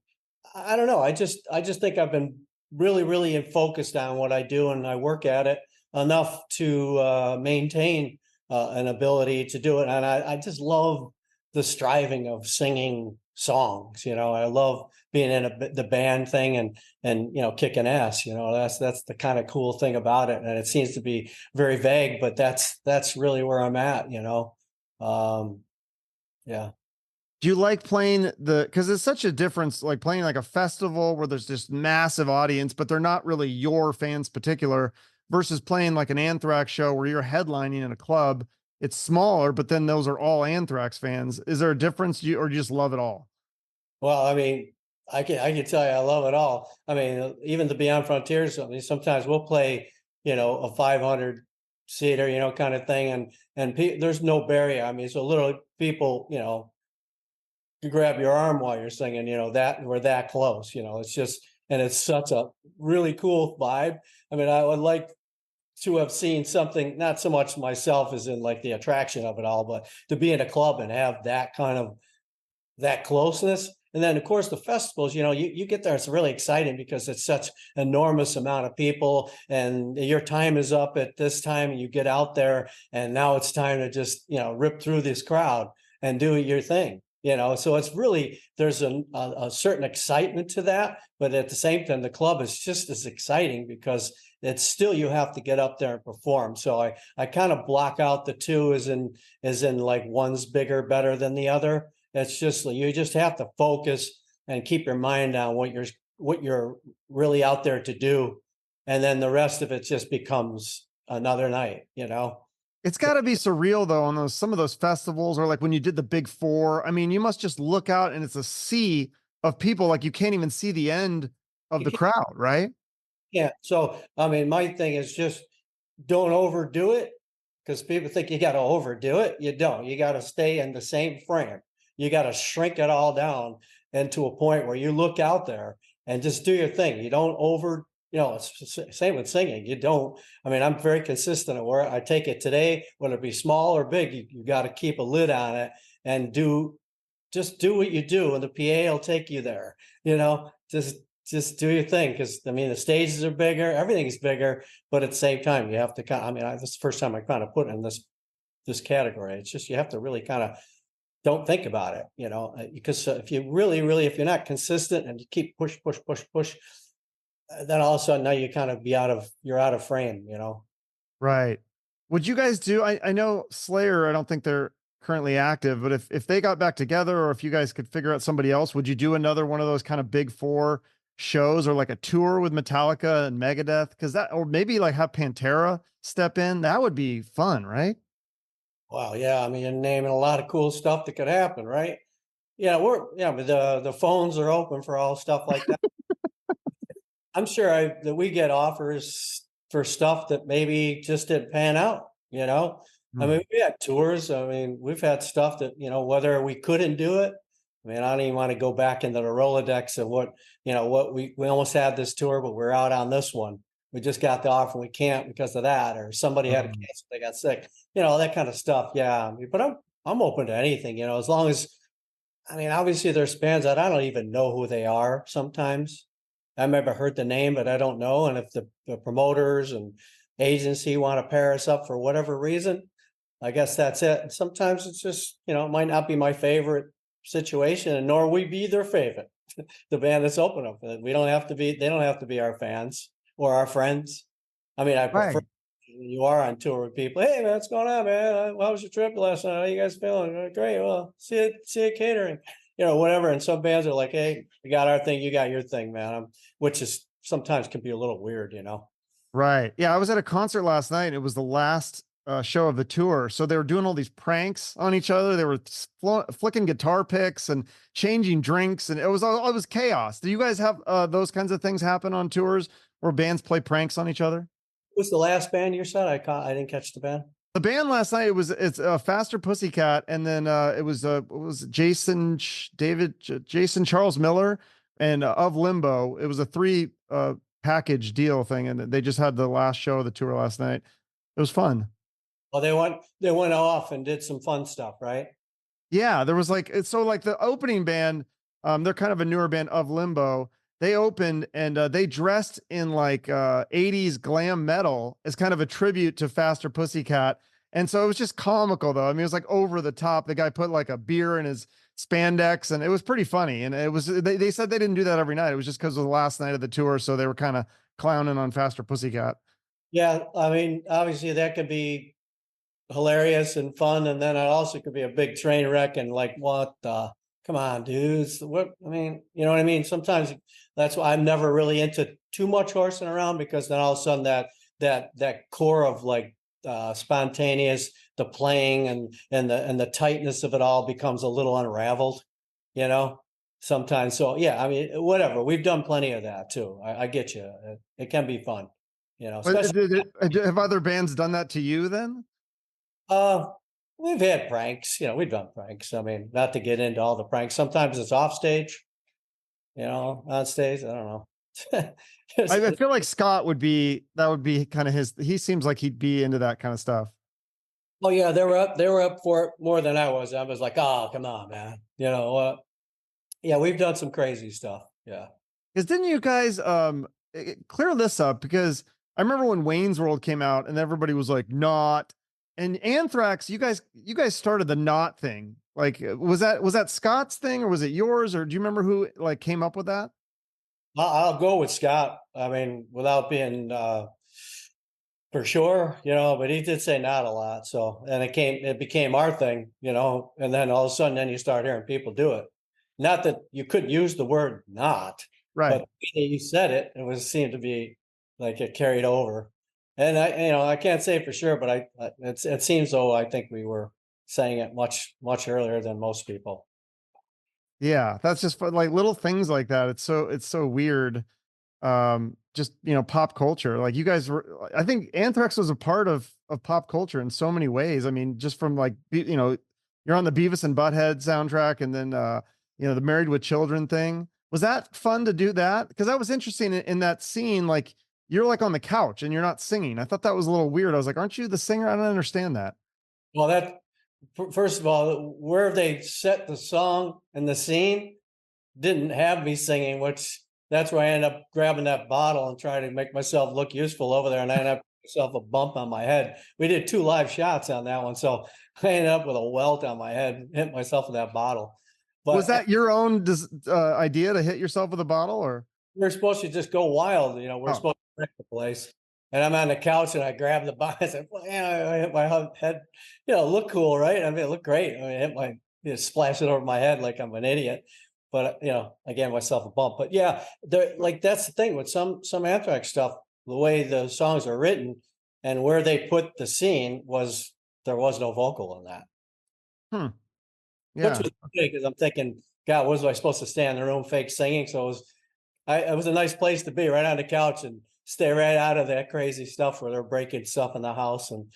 I don't know. I just think I've been really focused on what I do, and I work at it enough to maintain an ability to do it. And I just love the striving of singing songs. You know, I love being in the band thing and you know, kicking ass. You know, that's the kind of cool thing about it. And it seems to be very vague, but that's really where I'm at. You know, um, yeah. Do you like playing because it's such a difference, like playing like a festival where there's this massive audience, but they're not really your fans particular, versus playing like an Anthrax show where you're headlining in a club. It's smaller, but then those are all Anthrax fans. Is there a difference, or do you just love it all? Well, I mean, I can tell you I love it all. I mean, even the Beyond Frontiers, I mean, sometimes we'll play, you know, a 500 seater, you know, kind of thing, and there's no barrier. I mean, so literally people, you know, you grab your arm while you're singing, you know, that we're that close, you know. It's just, and it's such a really cool vibe. I mean, I would like to have seen something, not so much myself as in like the attraction of it all, but to be in a club and have that kind of that closeness. And then, of course, the festivals, you know, you get there, it's really exciting because it's such enormous amount of people and your time is up at this time and you get out there and now it's time to just, you know, rip through this crowd and do your thing, you know. So it's really, there's a certain excitement to that. But at the same time, the club is just as exciting because it's still, you have to get up there and perform. So I kind of block out the two as in like one's bigger, better than the other. It's just, you just have to focus and keep your mind on what you're really out there to do. And then the rest of it just becomes another night, you know? It's got to be surreal though on those some of those festivals, or like when you did the Big Four. I mean, you must just look out and it's a sea of people, like you can't even see the end of You the can't, crowd, right? yeah. So, I mean, my thing is just don't overdo it, because people think you got to overdo it. You don't. You got to stay in the same frame. You got to shrink it all down into a point where you look out there and just do your thing. You don't over, it's same with singing. You don't, I mean, I'm very consistent at where I take it today, whether it be small or big, you got to keep a lid on it and just do what you do, and the PA will take you there, just do your thing. Cause I mean, the stages are bigger, everything's bigger, but at the same time, you have to this is the first time I kind of put in this category. It's just, you have to really kind of don't think about it, because if you really, if you're not consistent and you keep push, then all of a sudden now you kind of you're out of frame, Right. Would you guys do, I know Slayer, I don't think they're currently active, but if they got back together, or if you guys could figure out somebody else, would you do another one of those kind of big four shows, or like a tour with Metallica and Megadeth? Cause that, or maybe like have Pantera step in. That would be fun, right? Wow, yeah, I mean, you're naming a lot of cool stuff that could happen, right? Yeah, but the phones are open for all stuff like that. I'm sure that we get offers for stuff that maybe just didn't pan out, I Hmm. mean, we had tours. I mean, we've had stuff that, whether we couldn't do it. I mean, I don't even want to go back into the Rolodex of what we almost had this tour, but we're out on this one. We just got the offer, we can't because of that, or somebody had to Hmm. cancel, they got sick, that kind of stuff. Yeah. I mean, but I'm open to anything, as long as, I mean, obviously there's bands that I don't even know who they are sometimes. I remember heard the name, but I don't know. And if the promoters and agency want to pair us up for whatever reason, I guess that's it. And sometimes it's just, it might not be my favorite situation, and nor we be their favorite. The band that's open up. We don't have to be, they don't have to be our fans or our friends. I mean, I prefer Right. when you are on tour with people. Hey man, what's going on, man? How was your trip last night? How you guys feeling? Great. Well, see you catering, whatever. And some bands are like, hey, we got our thing, you got your thing, man. Which is sometimes can be a little weird. Right. Yeah. I was at a concert last night. It was the last show of the tour. So they were doing all these pranks on each other. They were flicking guitar picks and changing drinks. And it was chaos. Do you guys have those kinds of things happen on tours where bands play pranks on each other? Who's the last band you said? I didn't catch the band. The band last night, it's Faster Pussycat, and then it was Jason Charles Miller, and of Limbo. It was a three package deal thing, and they just had the last show of the tour last night. It was fun. Well, they went off and did some fun stuff, right? Yeah, there was like so like the opening band, they're kind of a newer band, of Limbo. They opened and they dressed in like 80s glam metal as kind of a tribute to Faster Pussycat. And so it was just comical though. I mean, it was like over the top. The guy put like a beer in his spandex, and it was pretty funny. And it was they said they didn't do that every night. It was just because of the last night of the tour, so they were kind of clowning on Faster Pussycat. Yeah, I mean, obviously that could be hilarious and fun, and then it also could be a big train wreck and like, what the, come on, dudes, what, I mean, you know what I mean? Sometimes that's why I'm never really into too much horsing around, because then all of a sudden that core of like spontaneous, the playing and the tightness of it all becomes a little unraveled, you know sometimes. So yeah, I mean, whatever, we've done plenty of that too. I get you. It can be fun, But especially. have other bands done that to you then? Uh, we've had pranks, we've done pranks. I mean, not to get into all the pranks. Sometimes it's off stage, on stage. I don't know. I feel like Scott would be, that would be kind of his, he seems like he'd be into that kind of stuff. Oh yeah, they were up for it more than I was. I was like, oh, come on, man. Yeah, we've done some crazy stuff. Yeah. Because didn't you guys clear this up? Because I remember when Wayne's World came out and everybody was like, not, and Anthrax, you guys started the not thing. Like, was that Scott's thing, or was it yours, or do you remember who like came up with that? I'll go with Scott. I mean, without being for sure, but he did say not a lot. So, and it became our thing, and then all of a sudden, then you start hearing people do it. Not that you couldn't use the word not, Right. but the way you said it, seemed to be like it carried over. And I can't say for sure, but it seems though I think we were saying it much, much earlier than most people. Yeah, that's just like little things like that. It's so weird. Just pop culture. Like you guys were, I think Anthrax was a part of pop culture in so many ways. I mean, just from like you're on the Beavis and Butthead soundtrack, and then the Married with Children thing. Was that fun to do that? Because that was interesting in that scene. Like you're like on the couch and you're not singing. I thought that was a little weird. I was like, aren't you the singer? I don't understand that. Well, first of all, where they set the song and the scene didn't have me singing, which that's where I ended up grabbing that bottle and trying to make myself look useful over there. And I ended up myself a bump on my head. We did 2 live shots on that one. So I ended up with a welt on my head, hit myself with that bottle. Was But that your own idea to hit yourself with a bottle, or? we're supposed to just go wild, we're Oh, supposed to wreck the place. And I'm on the couch and I grabbed the bottle. I said, well, I hit my head, look cool, right? I mean, it looked great. I mean, I hit splash it over my head like I'm an idiot. But I gave myself a bump. But yeah, that's the thing with some Anthrax stuff, the way the songs are written and where they put the scene there was no vocal in that. hmm. Which Yeah. was okay, because I'm thinking, God, was I supposed to stay in the room fake singing? So it was a nice place to be, right on the couch and stay right out of that crazy stuff where they're breaking stuff in the house. And,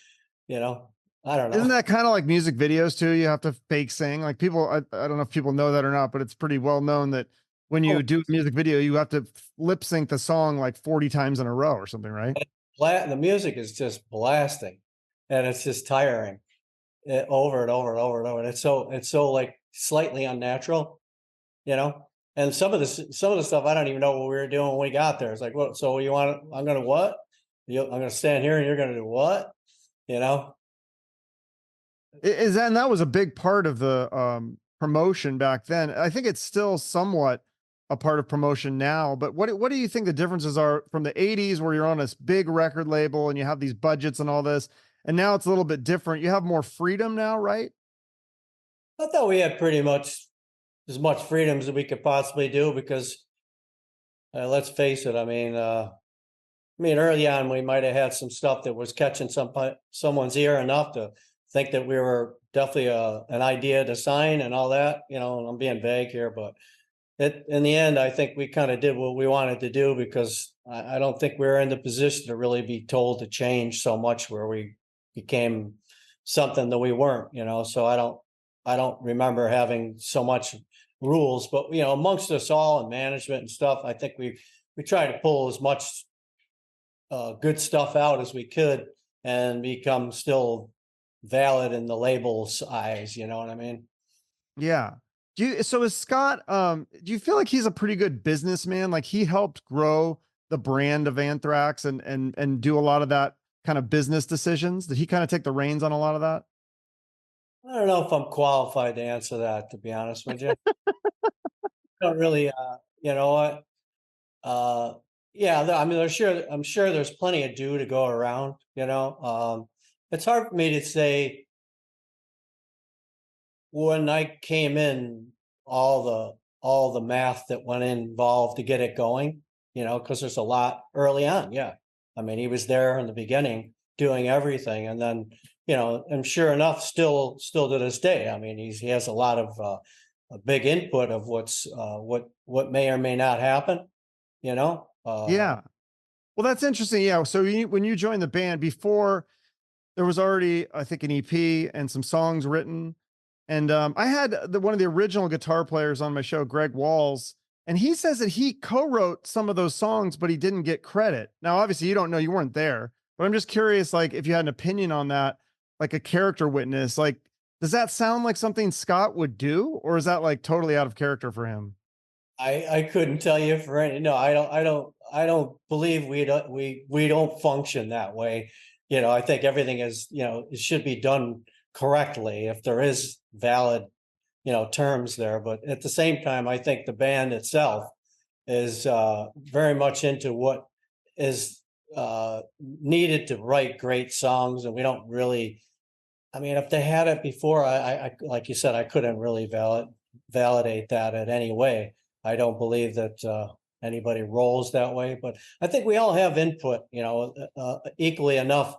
I don't Isn't know. that kind of like music videos too? You have to fake sing. Like people, I don't know if people know that or not, but it's pretty well known that when Oh, you do a music video, you have to lip sync the song like 40 times in a row or something, right? the music is just blasting and it's just tiring over and over and over and over. And it's so like slightly unnatural, you know? And some of the stuff, I don't even know what we were doing when we got there. It's like, what, so you want, I'm going to what? I'm going to stand here and you're going to do what? You know? Is that, and that was a big part of the promotion back then. I think it's still somewhat a part of promotion now, but what do you think the differences are from the 80s where you're on this big record label and you have these budgets and all this, and now it's a little bit different. You have more freedom now, right? I thought we had pretty much as much freedom as we could possibly do because let's face it, early on we might have had some stuff that was catching someone's ear enough to think that we were definitely an idea to sign and all that. I'm being vague here, but in the end, I think we kind of did what we wanted to do because I don't think we were in the position to really be told to change so much where we became something that we weren't. So I don't remember having so much rules, but amongst us all and management and stuff, I think we tried to pull as much good stuff out as we could and become still valid in the label's eyes. You know what I mean? Yeah. So is Scott, do you feel like he's a pretty good businessman? Like he helped grow the brand of Anthrax and do a lot of that kind of business decisions? Did he kind of take the reins on a lot of that? I don't know if I'm qualified to answer that, to be honest with you. I don't really, you know what? Yeah, I'm sure there's plenty of due to go around, it's hard for me to say when I came in, all the math that went involved to get it going, because there's a lot early on. Yeah. I mean, he was there in the beginning doing everything. And then, and sure enough, still to this day, I mean, he has a lot of a big input of what may or may not happen, you know? Yeah. Well, that's interesting. Yeah. So when you joined the band before, there was already, I think, an EP and some songs written. And I had one of the original guitar players on my show, Greg Walls, and he says that he co-wrote some of those songs, but he didn't get credit. Now, obviously, you don't know, you weren't there, but I'm just curious, like, if you had an opinion on that, like a character witness, like, does that sound like something Scott would do, or is that like totally out of character for him? I couldn't tell you for any. No, I don't believe we don't function that way. I think everything is, it should be done correctly if there is valid, terms there. But at the same time, I think the band itself is very much into what is needed to write great songs, and we don't really. I mean, if they had it before, like you said, I couldn't really validate that in any way. I don't believe that anybody rolls that way, but I think we all have input, equally enough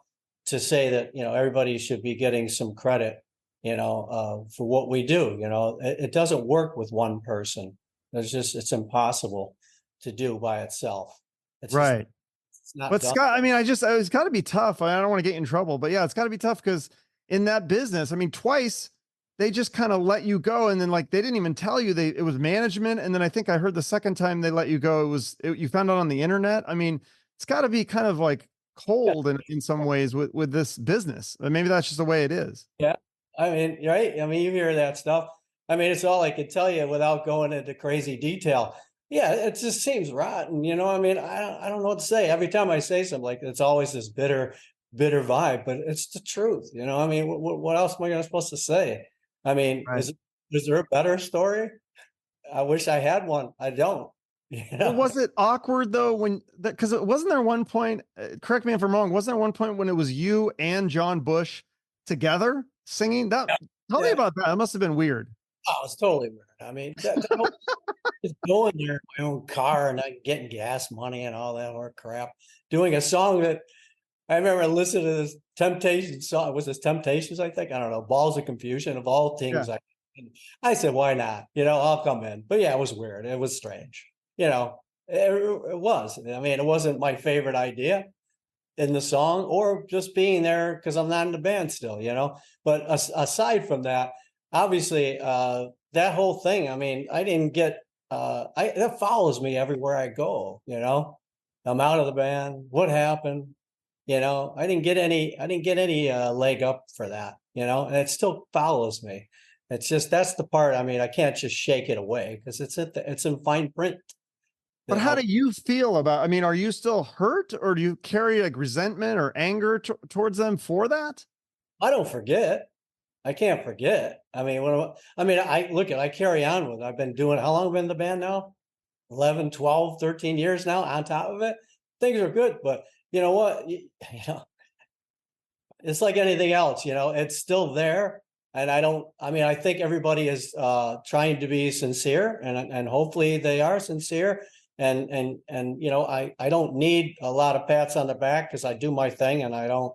to say that, everybody should be getting some credit, for what we do. It doesn't work with one person. It's impossible to do by itself. It's just, Right. it's not But done. Scott, I mean, it's got to be tough. I don't want to get in trouble, but yeah, it's got to be tough because in that business, I mean, twice they just kind of let you go, and then like they didn't even tell you it was management, and then I think I heard the second time they let you go, you found out on the internet. I mean, it's got to be kind of like Yeah. cold in some ways with this business. And maybe that's just the way it is. Yeah. I mean, right. I mean, you hear that stuff. I mean, it's all I could tell you without going into crazy detail. Yeah, it just seems rotten. I mean, I don't know what to say. Every time I say something like it's always this bitter vibe, but it's the truth. I mean, what else am I supposed to say? I mean, Right. is there a better story? I wish I had one. I don't. Well, was it awkward though when that because it wasn't there one point, correct me if I'm wrong, wasn't there one point when it was you and John Bush together singing? Tell me Yeah. about that. It must have been weird. Oh, it's totally weird. I mean, just going there in my own car and not getting gas money and all that other crap, doing a song that I remember listening to this Temptations song. Was this Temptations? I think, I don't know. Balls of Confusion of all Yeah. things. I said, why not? I'll come in. But yeah, it was weird. It was strange. It was. I mean, it wasn't my favorite idea in the song, or just being there because I'm not in the band still. But aside from that, obviously, that whole thing. I mean, I didn't get. That follows me everywhere I go. I'm out of the band. What happened? I didn't get any. I didn't get any leg up for that. And it still follows me. It's just that's the part. I mean, I can't just shake it away because it's in fine print. But how do you feel about, I mean, are you still hurt or do you carry like resentment or anger towards them for that? I don't forget. I can't forget. I mean, I carry on with it. I've been doing, how long have I been in the band now? 11, 12, 13 years now on top of it. Things are good, but you know what? It's like anything else, it's still there. And I think everybody is trying to be sincere, and hopefully they are sincere. I don't need a lot of pats on the back because I do my thing, and I don't,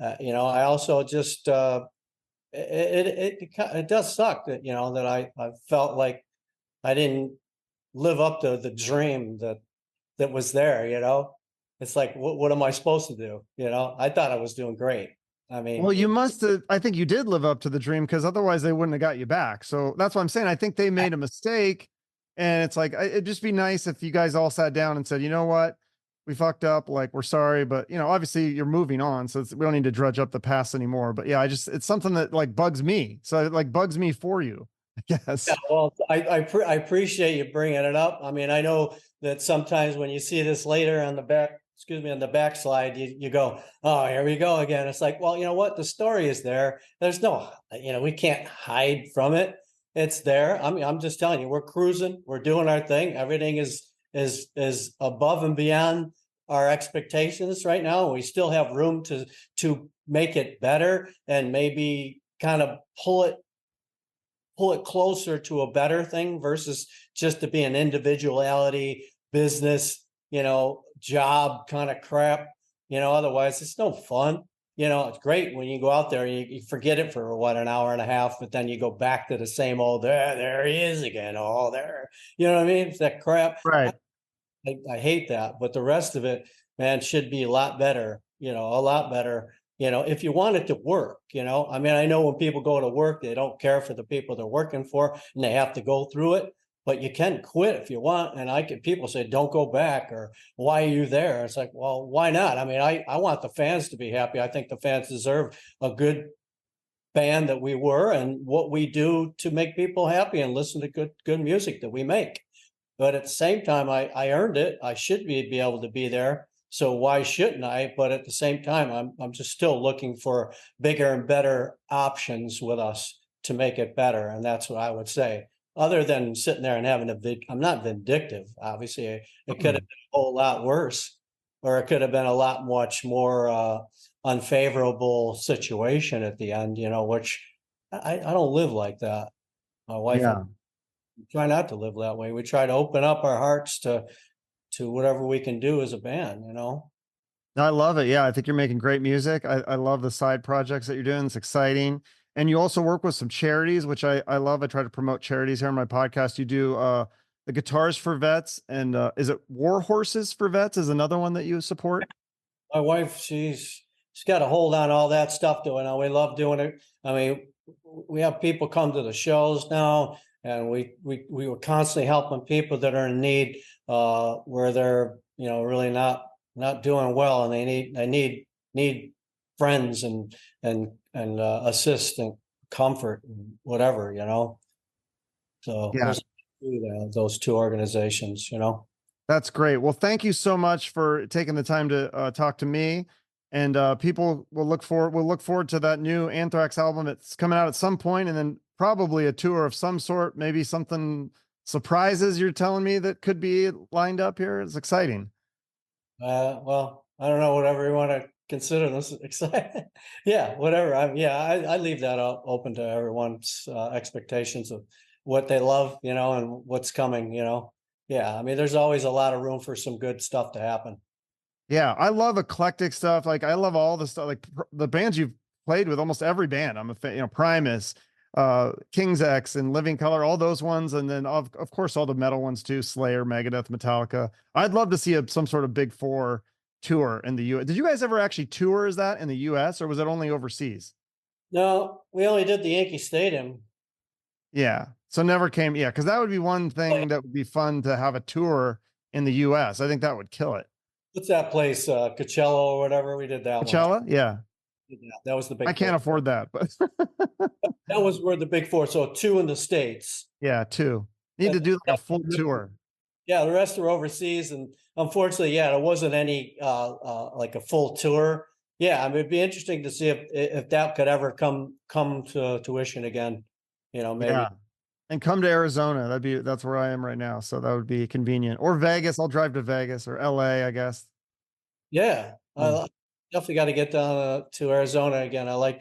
I also just, it does suck that, that I felt like I didn't live up to the dream that was there. It's like, what am I supposed to do? I thought I was doing great. I mean, Well, you must have, I think you did live up to the dream because otherwise they wouldn't have got you back. So that's what I'm saying. I think they made a mistake. And it's like, it'd just be nice if you guys all sat down and said, you know what? We fucked up. Like, we're sorry. But, obviously you're moving on. So we don't need to drudge up the past anymore. But yeah, it's something that like bugs me. So it like bugs me for you, I guess. yeah, well, I appreciate you bringing it up. I mean, I know that sometimes when you see this later on the backslide, you go, oh, here we go again. It's like, well, you know what? The story is there. There's no, we can't hide from it. It's there. I mean, I'm just telling you, we're cruising, we're doing our thing. Everything is above and beyond our expectations right now. We still have room to make it better and maybe kind of pull it closer to a better thing versus just to be an individuality business, job kind of crap. Otherwise it's no fun. It's great when you go out there and you forget it for an hour and a half, but then you go back to the same old, there he is again. Oh, there, you know what I mean? It's that crap. Right. I hate that, but the rest of it, man, should be a lot better, a lot better, if you want it to work, I mean, I know when people go to work, they don't care for the people they're working for and they have to go through it, but you can quit if you want. And people say, don't go back, or why are you there? It's like, well, why not? I mean, I want the fans to be happy. I think the fans deserve a good band that we were and what we do to make people happy and listen to good music that we make. But at the same time, I earned it. I should be able to be there. So why shouldn't I? But at the same time, I'm just still looking for bigger and better options with us to make it better. And that's what I would say. Other than sitting there and having I'm not vindictive. Obviously, it could have been a whole lot worse. or it could have been a lot much more unfavorable situation at the end, which I don't live like that. My wife and Yeah. I try not to live that way. We try to open up our hearts to whatever we can do as a band, I love it. Yeah, I think you're making great music. I love the side projects that you're doing. It's exciting. And you also work with some charities, which I love. I try to promote charities here on my podcast. You do the Guitars for Vets, and is it War Horses for Vets is another one that you support? My wife, she's got a hold on all that stuff doing it. We love doing it. I mean, we have people come to the shows now, and we were constantly helping people that are in need, where they're really not doing well, and they need friends and assist and comfort and whatever. So Yeah, there's those two organizations. that's great. Well, thank you so much for taking the time to talk to me. And people will look forward to that new Anthrax album. It's coming out at some point, and then probably a tour of some sort, maybe something surprises you're telling me that could be lined up here. It's exciting. Well, I don't know, whatever you want to consider this exciting. Yeah, whatever. I leave that open to everyone's expectations of what they love, and what's coming, Yeah, I mean, there's always a lot of room for some good stuff to happen. Yeah, I love eclectic stuff. Like I love all the stuff, like the bands you've played with. Almost every band, I'm a fan. Primus, King's X, and Living Color, all those ones, and then of course all the metal ones too: Slayer, Megadeth, Metallica. I'd love to see some sort of big four tour in the U.S. Did you guys ever actually tour? Is that in the U.S. or was it only overseas? No, we only did the Yankee Stadium. Yeah, so never came. Yeah, because that would be one thing that would be fun to have a tour in the U.S. I think that would kill it. What's that place? Coachella or whatever. We did that one. Coachella, yeah. That was the big I can't four. afford that, but That was where the big four. So two in the States. yeah, two. Need to do like a full tour. Yeah, the rest are overseas, and unfortunately, yeah, there wasn't any like a full tour. Yeah, I mean, it'd be interesting to see if that could ever come to tuition again. Maybe. Yeah. And come to Arizona. That's where I am right now. So that would be convenient. Or Vegas. I'll drive to Vegas or LA, I guess. Yeah, I definitely got to get down to Arizona again. I like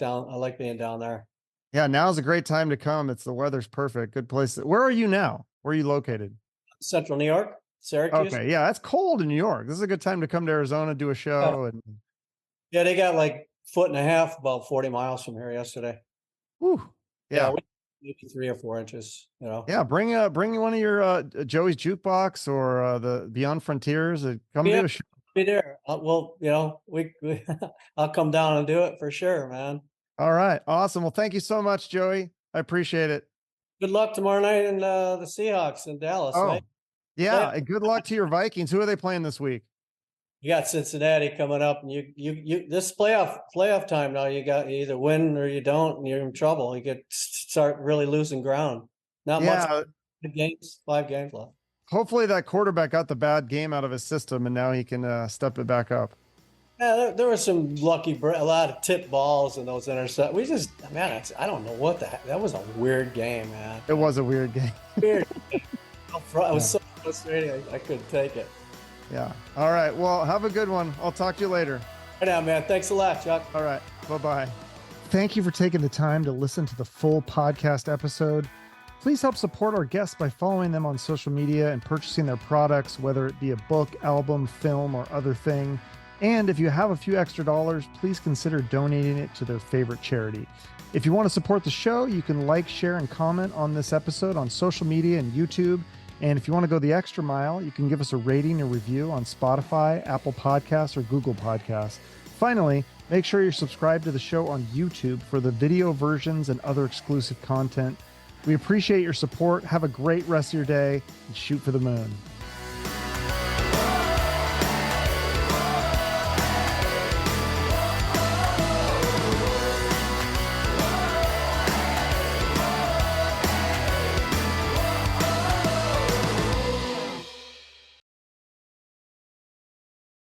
being down there. Yeah, now's a great time to come. The weather's perfect. Good place. Where are you now? Where are you located? Central New York, Syracuse. Okay, yeah, that's cold in New York. This is a good time to come to Arizona, do a show, and Yeah, they got like 1.5 feet, about 40 miles from here yesterday. whew, yeah, Maybe 3 or 4 inches. yeah. Bring one of your Joey's Jukebox or the Beyond Frontiers. Come do a show. Be there. Well, we I'll come down and do it for sure, man. All right, awesome. Well, thank you so much, Joey. I appreciate it. Good luck tomorrow night in the Seahawks in Dallas. Oh, Right? yeah. And good luck to your Vikings. Who are they playing this week? You got Cincinnati coming up, and you this playoff time now. You either win or you don't, and you're in trouble. You get start really losing ground. Not much. 5 games left. Hopefully that quarterback got the bad game out of his system, and now he can step it back up. Yeah, there was some a lot of tip balls and those intercepts. I don't know what the heck. That was a weird game, man. It was a weird game. Weird. It was so frustrating. I couldn't take it. Yeah. All right. Well, have a good one. I'll talk to you later. Right now, man. Thanks a lot, Chuck. All right. Bye-bye. Thank you for taking the time to listen to the full podcast episode. Please help support our guests by following them on social media and purchasing their products, whether it be a book, album, film, or other thing. And if you have a few extra dollars, please consider donating it to their favorite charity. If you want to support the show, you can like, share, and comment on this episode on social media and YouTube. And if you want to go the extra mile, you can give us a rating or review on Spotify, Apple Podcasts, or Google Podcasts. Finally, make sure you're subscribed to the show on YouTube for the video versions and other exclusive content. We appreciate your support. Have a great rest of your day and shoot for the moon.